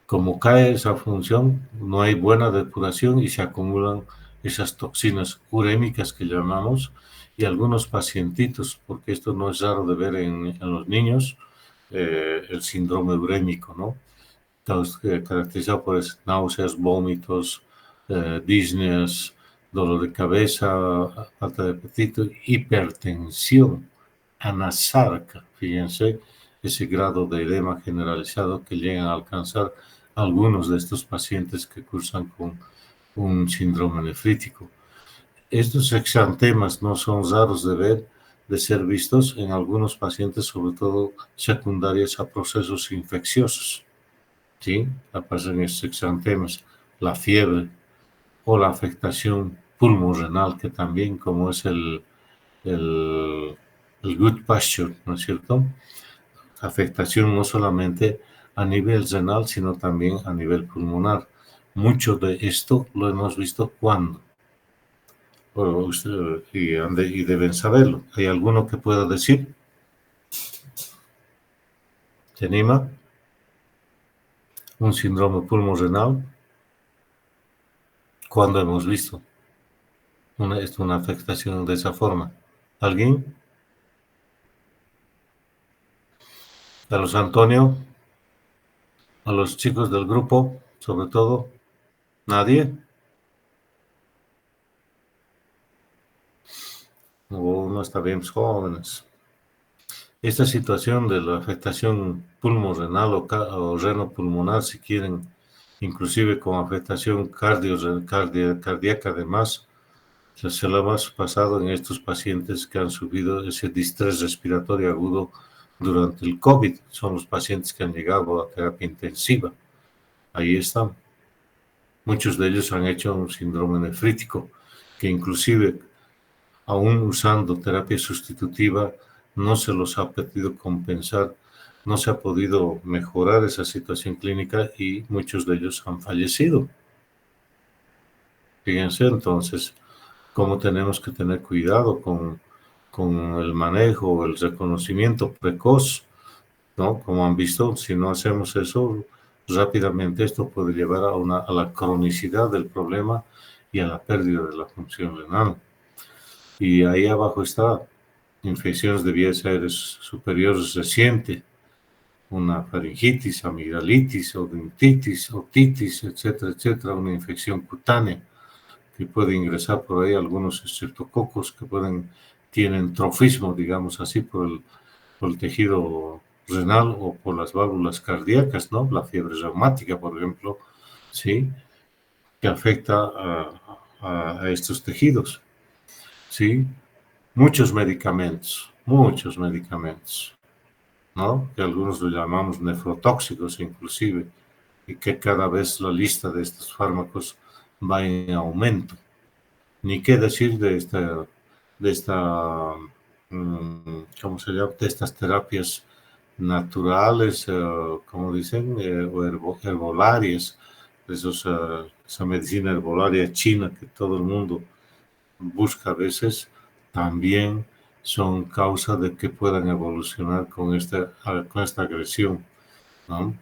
como cae esa función, no hay buena depuración y se acumulan esas toxinas urémicas que llamamos, y algunos pacientitos, porque esto no es raro de ver en los niños, el síndrome urémico, ¿no? Caracterizado por náuseas, vómitos, disneas, dolor de cabeza, falta de apetito, hipertensión, anasarca, fíjense, ese grado de edema generalizado que llegan a alcanzar algunos de estos pacientes que cursan con un síndrome nefrítico. Estos exantemas no son raros de ver, de ser vistos en algunos pacientes, sobre todo secundarios a procesos infecciosos. ¿Sí? Aparecen estos exantemas, la fiebre o la afectación pulmorrenal, que también, como es el good pasture, ¿no es cierto? Afectación no solamente a nivel renal, sino también a nivel pulmonar. Mucho de esto lo hemos visto cuando, y deben saberlo. ¿Hay alguno que pueda decir? ¿Se anima? Un síndrome pulmorrenal. ¿Cuándo hemos visto una afectación de esa forma? ¿Alguien? Carlos Antonio, a los chicos del grupo, sobre todo, ¿nadie? No está bien, jóvenes. Esta situación de la afectación pulmorrenal o renopulmonar, si quieren, inclusive con afectación cardíaca además, se lo hemos pasado en estos pacientes que han sufrido ese distrés respiratorio agudo durante el COVID. Son los pacientes que han llegado a terapia intensiva. Ahí están. Muchos de ellos han hecho un síndrome nefrítico, que inclusive, aún usando terapia sustitutiva, no se los ha podido compensar, no se ha podido mejorar esa situación clínica y muchos de ellos han fallecido. Fíjense entonces cómo tenemos que tener cuidado con el manejo, el reconocimiento precoz, ¿no? Como han visto, si no hacemos eso, rápidamente esto puede llevar a la cronicidad del problema y a la pérdida de la función renal. Y ahí abajo está infecciones de vías aéreas superiores reciente, una faringitis, amigdalitis, odontitis, otitis, etcétera, etcétera, una infección cutánea que puede ingresar por ahí algunos estreptococos que tienen trofismo, digamos así, por el tejido renal o por las válvulas cardíacas, ¿no? La fiebre reumática, por ejemplo, ¿sí? Que afecta a estos tejidos, ¿sí? Muchos medicamentos, ¿no? Que algunos lo llamamos nefrotóxicos inclusive, y que cada vez la lista de estos fármacos va en aumento. Ni qué decir de ¿cómo se llama? De estas terapias naturales, como dicen, o herbolarias, esa medicina herbolaria china que todo el mundo busca a veces, también son causa de que puedan evolucionar con esta agresión, ¿no?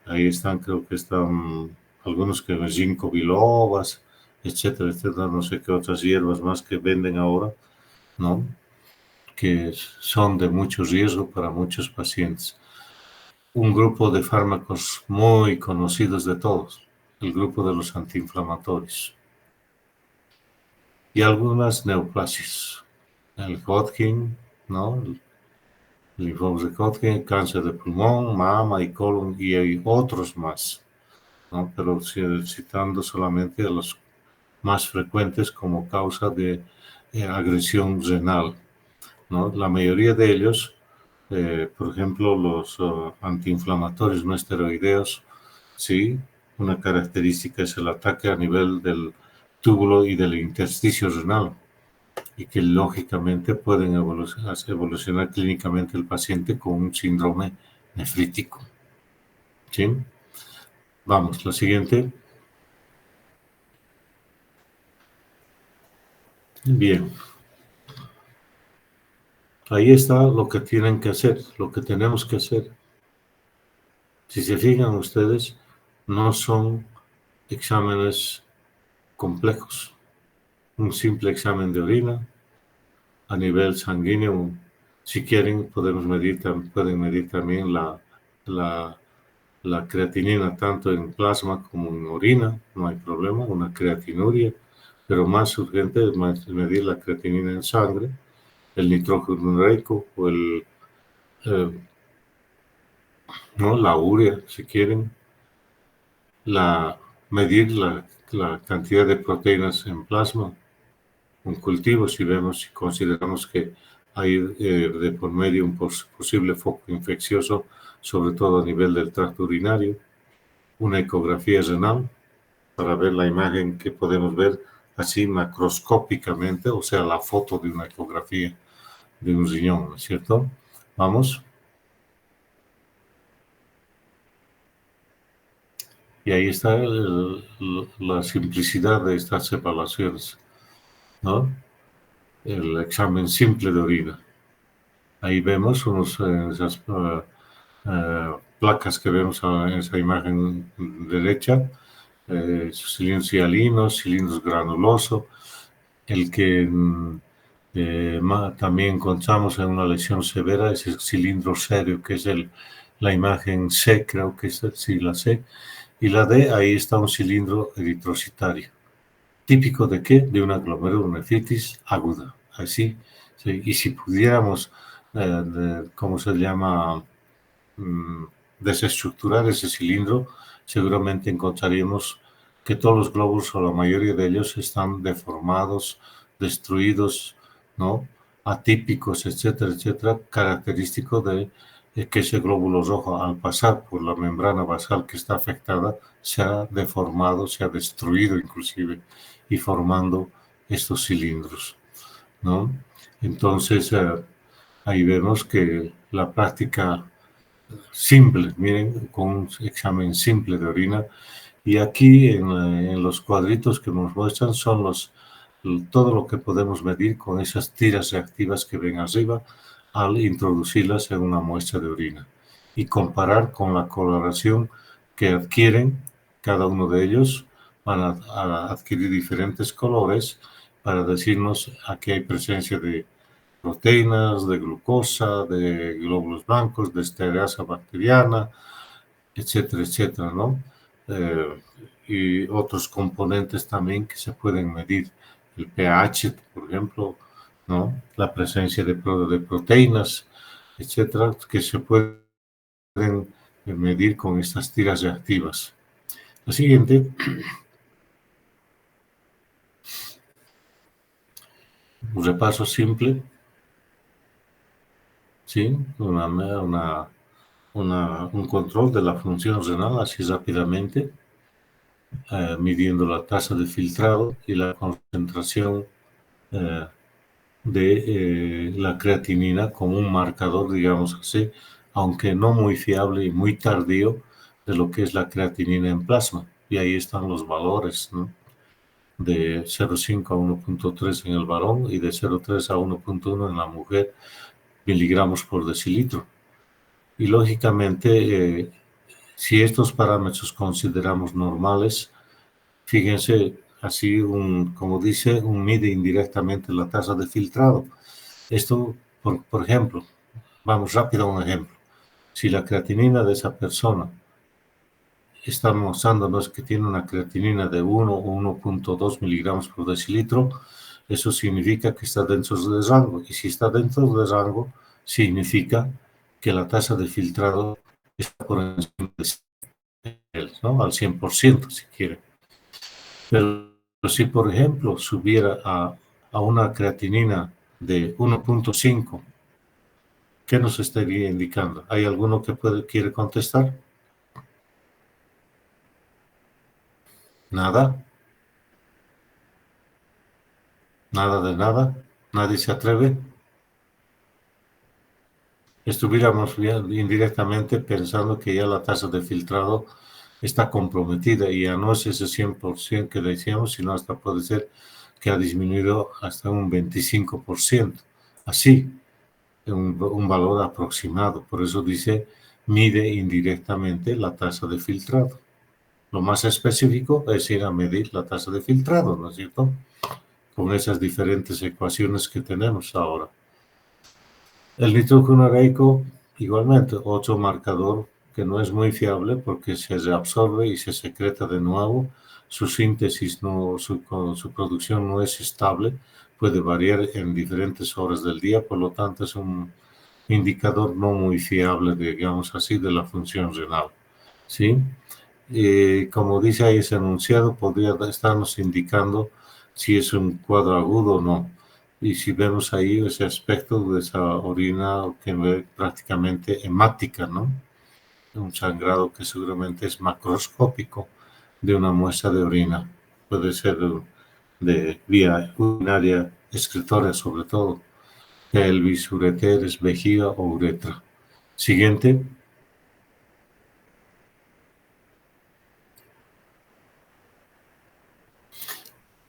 Ahí están, creo que están algunos que ginkgo bilobas, etcétera, etcétera, no sé qué otras hierbas más que venden ahora, ¿no? Que son de mucho riesgo para muchos pacientes. Un grupo de fármacos muy conocidos de todos, el grupo de los antiinflamatorios. Y algunas neoplasias, el Hodgkin, ¿no? Linfomas de Hodgkin, cáncer de pulmón, mama y colon, y hay otros más, ¿no? Pero citando solamente a los más frecuentes como causa de agresión renal, ¿no? La mayoría de ellos, por ejemplo, los antiinflamatorios no esteroideos, sí, una característica es el ataque a nivel del túbulo y del intersticio renal, y que lógicamente pueden evolucionar clínicamente el paciente con un síndrome nefrítico. ¿Sí? Vamos, la siguiente. Bien. Ahí está lo que tienen que hacer, lo que tenemos que hacer. Si se fijan ustedes, no son exámenes complejos. Un simple examen de orina a nivel sanguíneo. Si quieren, pueden medir también la creatinina tanto en plasma como en orina, no hay problema, una creatinuria, pero más urgente es medir la creatinina en sangre, el nitrógeno ureico o no, la urea, si quieren, medir la cantidad de proteínas en plasma, un cultivo, si consideramos que hay de por medio un posible foco infeccioso, sobre todo a nivel del tracto urinario, una ecografía renal para ver la imagen que podemos ver así macroscópicamente, o sea, la foto de una ecografía de un riñón, ¿no es cierto? Vamos. Y ahí está la simplicidad de estas evaluaciones, ¿no? El examen simple de orina. Ahí vemos esas placas que vemos en esa imagen derecha, cilindros hialinos, cilindros granulosos, el que también encontramos en una lesión severa es el cilindro serio, que es la imagen C, creo que es sí, la C, y la D, ahí está un cilindro eritrocitario. ¿Típico de qué? De una glomerulonefritis aguda. Así, sí. Y si pudiéramos, ¿cómo se llama? Desestructurar ese cilindro, seguramente encontraríamos que todos los glóbulos o la mayoría de ellos están deformados, destruidos, ¿no? Atípicos, etcétera, etcétera, característico de que ese glóbulo rojo al pasar por la membrana basal que está afectada se ha deformado, se ha destruido inclusive y formando estos cilindros, ¿no? Entonces ahí vemos que la práctica simple, miren, con un examen simple de orina. Y aquí en los cuadritos que nos muestran son todo lo que podemos medir con esas tiras reactivas que ven arriba al introducirlas en una muestra de orina y comparar con la coloración que adquieren cada uno de ellos. Van a adquirir diferentes colores para decirnos aquí hay presencia de proteínas, de glucosa, de glóbulos blancos, de estereasa bacteriana, etcétera, etcétera, ¿no? Y otros componentes también que se pueden medir, el pH, por ejemplo, ¿no? La presencia de proteínas, etcétera, que se pueden medir con estas tiras reactivas. La siguiente. Un repaso simple. ¿Sí? Un control de la función renal así rápidamente, midiendo la tasa de filtrado y la concentración de la creatinina como un marcador, digamos así, aunque no muy fiable y muy tardío de lo que es la creatinina en plasma. Y ahí están los valores, ¿no? De 0,5 a 1,3 en el varón y de 0,3 a 1,1 en la mujer miligramos por decilitro. Y lógicamente Si estos parámetros consideramos normales, fíjense, así, como dice, mide indirectamente la tasa de filtrado. Esto, por ejemplo, vamos rápido a un ejemplo. Si la creatinina de esa persona está mostrándonos que tiene una creatinina de 1 o 1.2 miligramos por decilitro, eso significa que está dentro del rango. Y si está dentro del rango, significa que la tasa de filtrado está por encima de él, ¿no? Al 100%, si quiere. Pero si, por ejemplo, subiera a una creatinina de 1.5, ¿qué nos estaría indicando? ¿Hay alguno que quiere contestar? Nada. Nada de nada. Nadie se atreve. Estuviéramos indirectamente pensando que ya la tasa de filtrado está comprometida y ya no es ese 100% que decíamos, sino hasta puede ser que ha disminuido hasta un 25%. Así, un valor aproximado. Por eso dice, mide indirectamente la tasa de filtrado. Lo más específico es ir a medir la tasa de filtrado, ¿no es cierto? Con esas diferentes ecuaciones que tenemos ahora. El nitrógeno areico, igualmente, otro marcador que no es muy fiable porque se reabsorbe y se secreta de nuevo. Su síntesis, su producción no es estable, puede variar en diferentes horas del día, por lo tanto es un indicador no muy fiable, digamos así, de la función renal. ¿Sí? Como dice ahí ese enunciado, podría estarnos indicando si es un cuadro agudo o no. Y si vemos ahí ese aspecto de esa orina que ve prácticamente hemática, ¿no? Un sangrado que seguramente es macroscópico de una muestra de orina. Puede ser de vía urinaria excretora sobre todo, pelvis, ureteres, vejiga o uretra. Siguiente.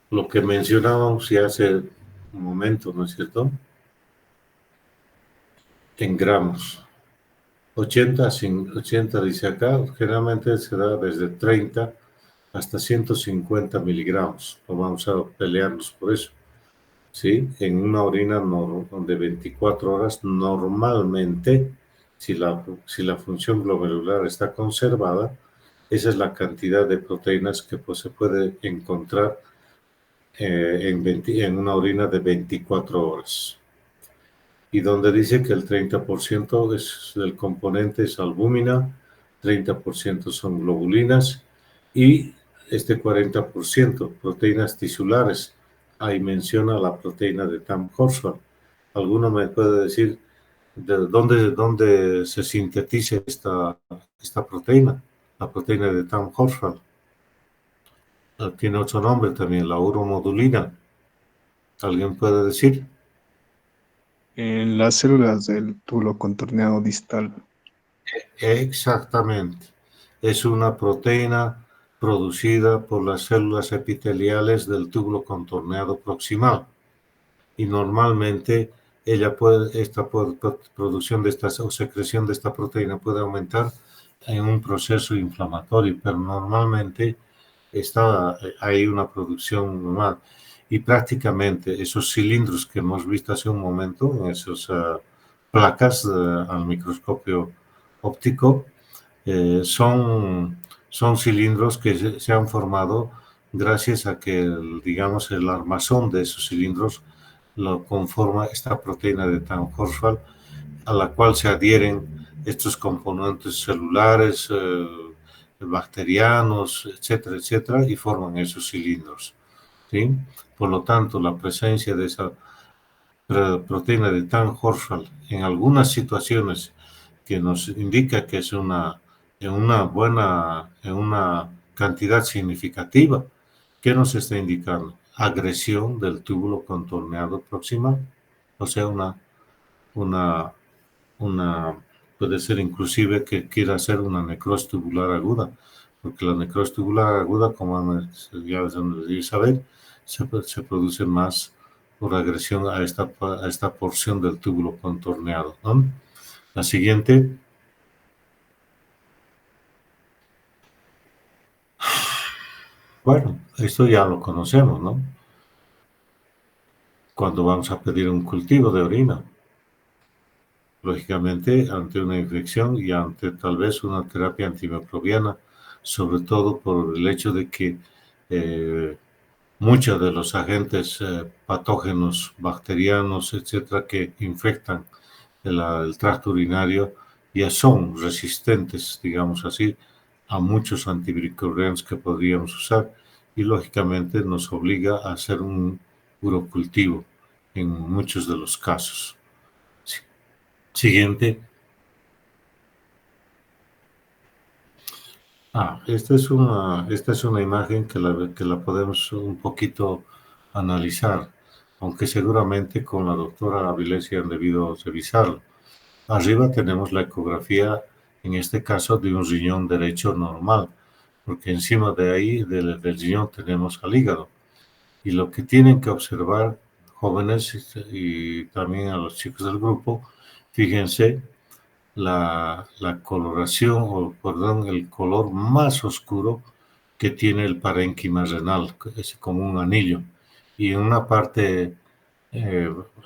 Lo que mencionábamos ya hace un momento, ¿no es cierto? En gramos. 80 dice acá, generalmente se da desde 30 hasta 150 miligramos. No vamos a pelearnos por eso. ¿Sí? En una orina de 24 horas, normalmente, si la función glomerular está conservada, esa es la cantidad de proteínas que pues, se puede encontrar en una orina de 24 horas. Y donde dice que el 30% del componente es albúmina, 30% son globulinas y este 40% proteínas tisulares. Ahí menciona la proteína de Tamm-Horsfall. ¿Alguno me puede decir de dónde se sintetiza esta proteína? La proteína de Tamm-Horsfall. Tiene otro nombre también, la uromodulina. ¿Alguien puede decir? En las células del túbulo contorneado distal. Exactamente. Es una proteína producida por las células epiteliales del túbulo contorneado proximal. Y normalmente esta producción de esta o secreción de esta proteína puede aumentar en un proceso inflamatorio, pero normalmente hay una producción normal. Y prácticamente esos cilindros que hemos visto hace un momento, esas placas al microscopio óptico, son cilindros que se han formado gracias a que, digamos, el armazón de esos cilindros lo conforma esta proteína de Tamm-Horsfall, a la cual se adhieren estos componentes celulares, bacterianos, etcétera, etcétera, y forman esos cilindros. ¿Sí? Por lo tanto, la presencia de esa proteína de Tamm-Horsfall en algunas situaciones que nos indica que es en una cantidad significativa, ¿qué nos está indicando? Agresión del túbulo contorneado proximal, o sea, puede ser inclusive que quiera hacer una necrosis tubular aguda, porque la necrosis tubular aguda, como ya debéis saber, se produce más por agresión a esta porción del túbulo contorneado, ¿no? La siguiente. Bueno, esto ya lo conocemos, ¿no? Cuando vamos a pedir un cultivo de orina, lógicamente ante una infección y ante tal vez una terapia antimicrobiana, sobre todo por el hecho de que muchos de los agentes patógenos, bacterianos, etcétera, que infectan el tracto urinario ya son resistentes, digamos así, a muchos antimicrobianos que podríamos usar y lógicamente nos obliga a hacer un urocultivo en muchos de los casos. Siguiente. Esta es una imagen que la podemos un poquito analizar, aunque seguramente con la doctora Avilés han debido revisarlo. Arriba tenemos la ecografía, en este caso, de un riñón derecho normal, porque encima de ahí, del riñón, tenemos al hígado. Y lo que tienen que observar, jóvenes y también a los chicos del grupo, fíjense la coloración, o perdón, el color más oscuro que tiene el parénquima renal, que es como un anillo. Y en una parte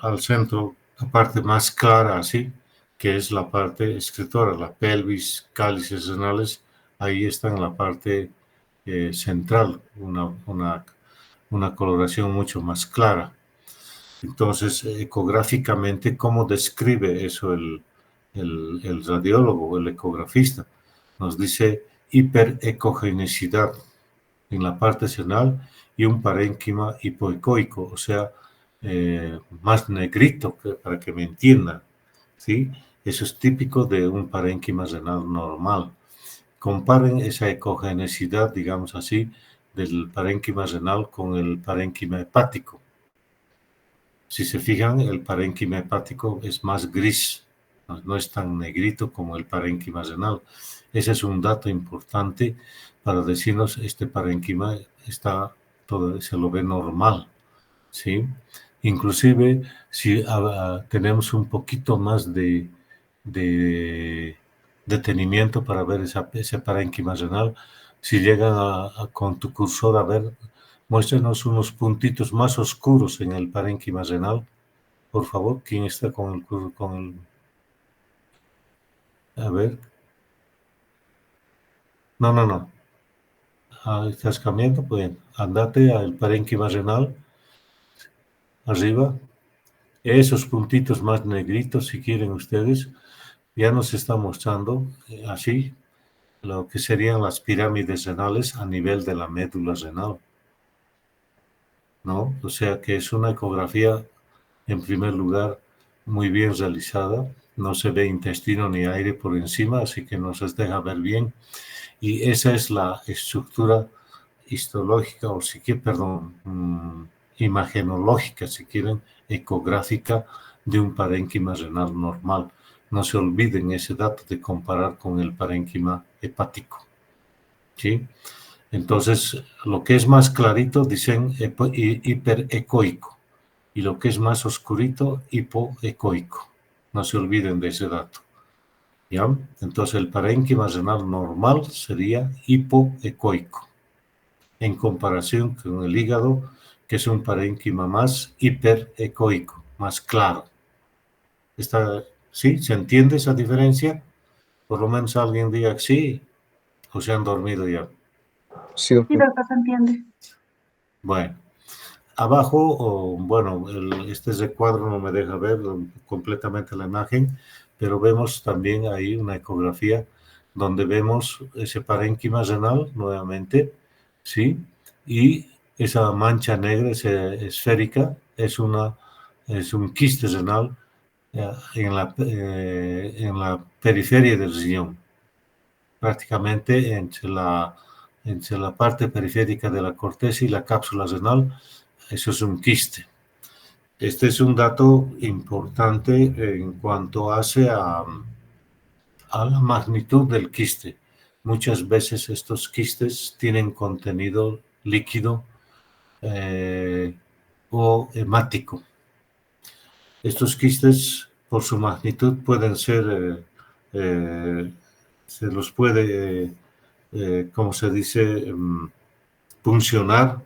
al centro, la parte más clara así, que es la parte excretora, la pelvis, cálices renales, ahí está en la parte central, una coloración mucho más clara. Entonces, ecográficamente, ¿cómo describe eso el radiólogo, el ecografista? Nos dice hiperecogenicidad en la parte central y un parénquima hipoecoico, o sea, más negrito, para que me entiendan, ¿sí? Eso es típico de un parénquima renal normal. Comparen esa ecogenicidad, digamos así, del parénquima renal con el parénquima hepático. Si se fijan, el parénquima hepático es más gris, no es tan negrito como el parénquima renal. Ese es un dato importante para decirnos este parénquima se lo ve normal, ¿sí? Inclusive, si tenemos un poquito más de detenimiento para ver ese parénquima renal, si llegan con tu cursor a ver, muéstrenos unos puntitos más oscuros en el parénquima renal, por favor. ¿Quién está con el... A ver. No. ¿Estás cambiando? Pues andate al parénquima renal, arriba. Esos puntitos más negritos, si quieren ustedes, ya nos está mostrando así lo que serían las pirámides renales a nivel de la médula renal, ¿no? O sea que es una ecografía, en primer lugar, muy bien realizada. No se ve intestino ni aire por encima, así que nos deja ver bien. Y esa es la estructura histológica, o imagenológica, si quieren, ecográfica de un parénquima renal normal. No se olviden ese dato de comparar con el parénquima hepático, ¿sí? Entonces, lo que es más clarito dicen hiperecoico y lo que es más oscurito hipoecoico. No se olviden de ese dato, ¿ya? Entonces, el parénquima renal normal sería hipoecoico en comparación con el hígado, que es un parénquima más hiperecoico, más claro. ¿Sí? ¿Se entiende esa diferencia? Por lo menos alguien diga que sí, o se han dormido ya. Sí, Sí, doctor. doctor, se entiende. Bueno, abajo, bueno, este recuadro no me deja ver completamente la imagen, pero vemos también ahí una ecografía donde vemos ese parénquima renal nuevamente, ¿sí? Y esa mancha negra, esférica, es un quiste renal en la periferia del riñón, prácticamente entre la parte periférica de la corteza y la cápsula renal. Eso es un quiste. Este es un dato importante en cuanto hace a la magnitud del quiste. Muchas veces estos quistes tienen contenido líquido o hemático. Estos quistes, por su magnitud, pueden ser, se los puede, ¿cómo se dice? puncionar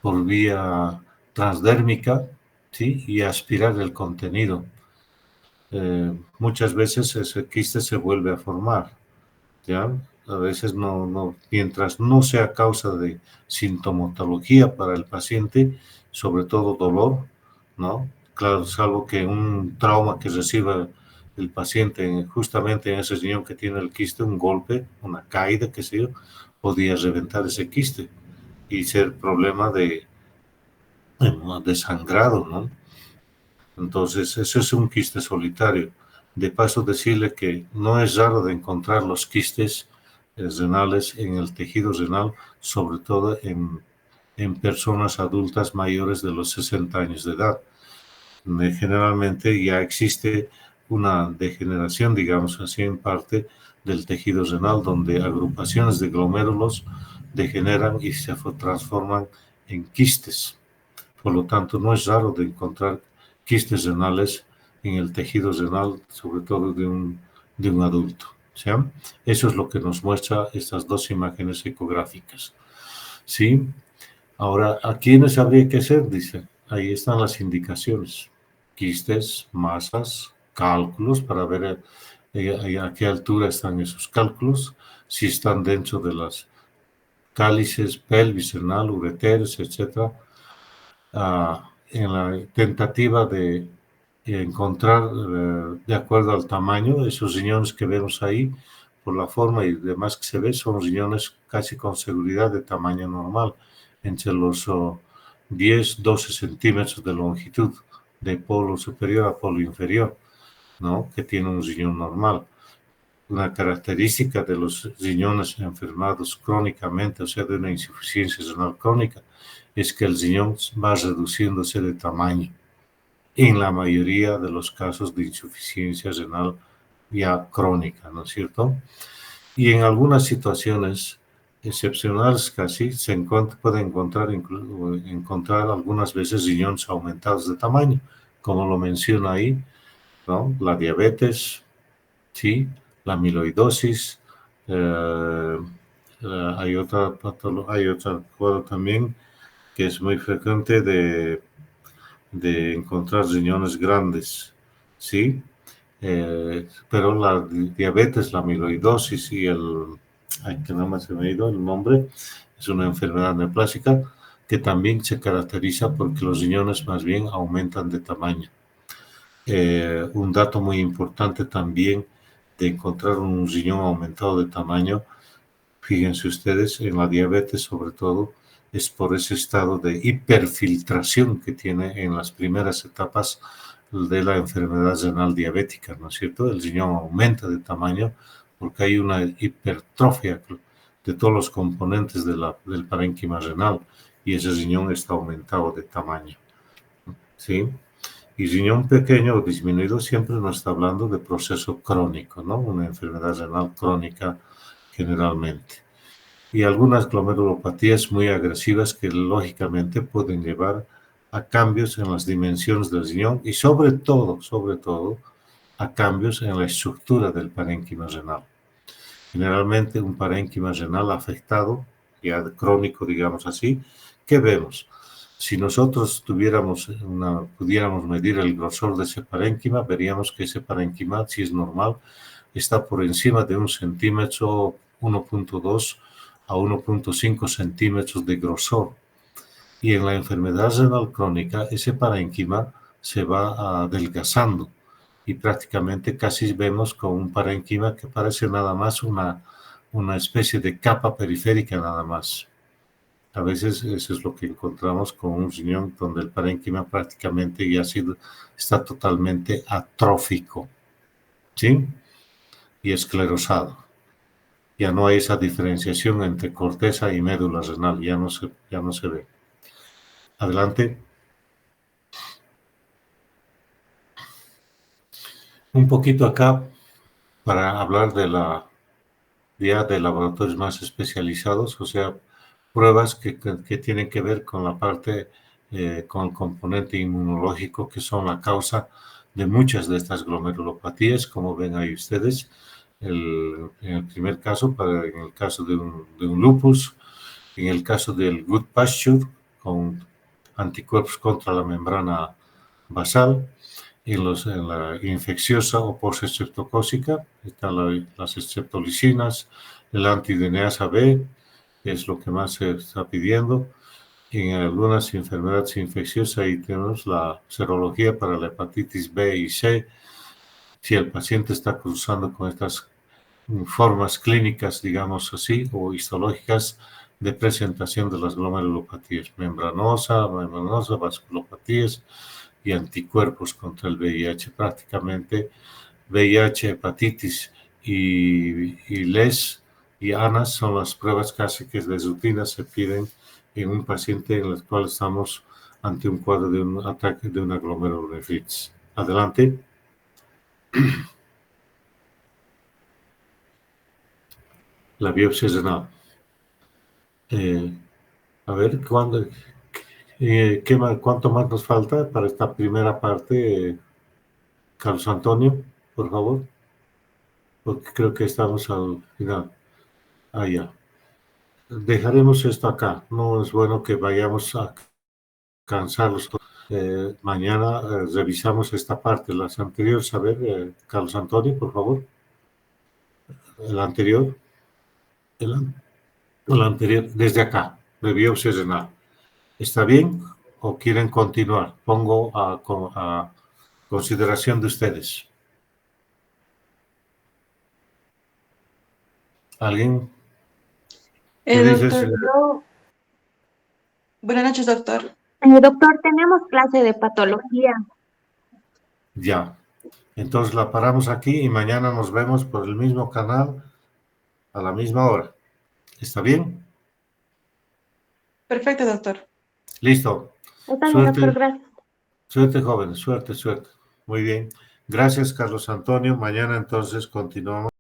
por vía transdérmica, ¿sí? Y aspirar el contenido. Muchas veces ese quiste se vuelve a formar, ¿ya? A veces mientras no sea causa de sintomatología para el paciente, sobre todo dolor, ¿no? Claro, salvo que un trauma que reciba el paciente justamente en ese riñón que tiene el quiste, un golpe, una caída, qué sé yo, podía reventar ese quiste y ser problema de sangrado, ¿no? Entonces, eso es un quiste solitario. De paso, decirle que no es raro de encontrar los quistes renales en el tejido renal, sobre todo en personas adultas mayores de los 60 años de edad. Generalmente ya existe una degeneración, digamos así, en parte del tejido renal, donde agrupaciones de glomérulos degeneran y se transforman en quistes. Por lo tanto, no es raro de encontrar quistes renales en el tejido renal, sobre todo de un adulto. ¿Sí? Eso es lo que nos muestra estas dos imágenes ecográficas. ¿Sí? Ahora, ¿a quiénes habría que hacer? Dice, ahí están las indicaciones. Quistes, masas, cálculos, para ver a qué altura están esos cálculos, si están dentro de las cálices, pelvis renal, ureteres, etc. En la tentativa de encontrar, de acuerdo al tamaño, esos riñones que vemos ahí, por la forma y demás que se ve, son riñones casi con seguridad de tamaño normal, entre los 10-12 centímetros de longitud, de polo superior a polo inferior, ¿no? Que tiene un riñón normal. Una característica de los riñones enfermados crónicamente, o sea, de una insuficiencia renal crónica, es que el riñón va reduciéndose de tamaño en la mayoría de los casos de insuficiencia renal ya crónica, ¿no es cierto? Y en algunas situaciones excepcionales casi se puede encontrar algunas veces riñones aumentados de tamaño, como lo menciona ahí, ¿no? La diabetes, ¿sí? La amiloidosis, hay otra cuadro también que es muy frecuente de encontrar riñones grandes, ¿sí? Pero la diabetes, la amiloidosis y que no me se me ha ido el nombre, es una enfermedad neoplásica que también se caracteriza porque los riñones más bien aumentan de tamaño. Un dato muy importante también de encontrar un riñón aumentado de tamaño, fíjense ustedes, en la diabetes sobre todo, es por ese estado de hiperfiltración que tiene en las primeras etapas de la enfermedad renal diabética, ¿no es cierto? El riñón aumenta de tamaño porque hay una hipertrofia de todos los componentes del parénquima renal y ese riñón está aumentado de tamaño, ¿sí? Y riñón pequeño o disminuido siempre nos está hablando de proceso crónico, ¿no? Una enfermedad renal crónica generalmente. Y algunas glomerulopatías muy agresivas que lógicamente pueden llevar a cambios en las dimensiones del riñón y sobre todo, a cambios en la estructura del parénquima renal. Generalmente un parénquima renal afectado, ya crónico, digamos así, ¿qué vemos? Si nosotros pudiéramos medir el grosor de ese parénquima, veríamos que ese parénquima, si es normal, está por encima de 1 centímetro, 1.2 a 1.5 centímetros de grosor. Y en la enfermedad renal crónica, ese parénquima se va adelgazando y prácticamente casi vemos con un parénquima que parece nada más una especie de capa periférica nada más. A veces eso es lo que encontramos con un riñón donde el parénquima prácticamente ya está totalmente atrófico, ¿sí? Y esclerosado. Ya no hay esa diferenciación entre corteza y médula renal, ya no se ve. Adelante. Un poquito acá para hablar de laboratorios más especializados, o sea, pruebas que tienen que ver con la parte, con el componente inmunológico, que son la causa de muchas de estas glomerulopatías, como ven ahí ustedes. En el primer caso, en el caso de un lupus, En el caso del Good Pasture, con anticuerpos contra la membrana basal. En la infecciosa o post-estreptocócica están las estreptolicinas, el antideneasa B, que es lo que más se está pidiendo. En algunas enfermedades infecciosas ahí tenemos la serología para la hepatitis B y C. Si el paciente está cruzando con estas formas clínicas, digamos así, o histológicas de presentación de las glomerulopatías, membranosa, vasculopatías y anticuerpos contra el VIH. Prácticamente VIH, hepatitis y LES y ANAS son las pruebas casi que de rutina se piden en un paciente en el cual estamos ante un cuadro de un ataque de una glomerulonefritis. Adelante. La biopsia renal. A ver, ¿cuánto más nos falta para esta primera parte, Carlos Antonio, por favor? Porque creo que estamos al final. Ya. Dejaremos esto acá. No es bueno que vayamos a cansarlos. Mañana revisamos esta parte. Las anteriores, a ver, Carlos Antonio, por favor. El anterior. El anterior, desde acá, de biopsia renal. ¿Está bien o quieren continuar? Pongo a consideración de ustedes. ¿Alguien? ¿Qué dices? Doctor, buenas noches, doctor. Doctor, tenemos clase de patología. Ya. Entonces la paramos aquí y mañana nos vemos por el mismo canal a la misma hora. ¿Está bien? Perfecto, doctor. Listo. Está bien, Suerte. doctor, gracias. Suerte, jóvenes. Suerte. Muy bien. Gracias, Carlos Antonio. Mañana entonces continuamos.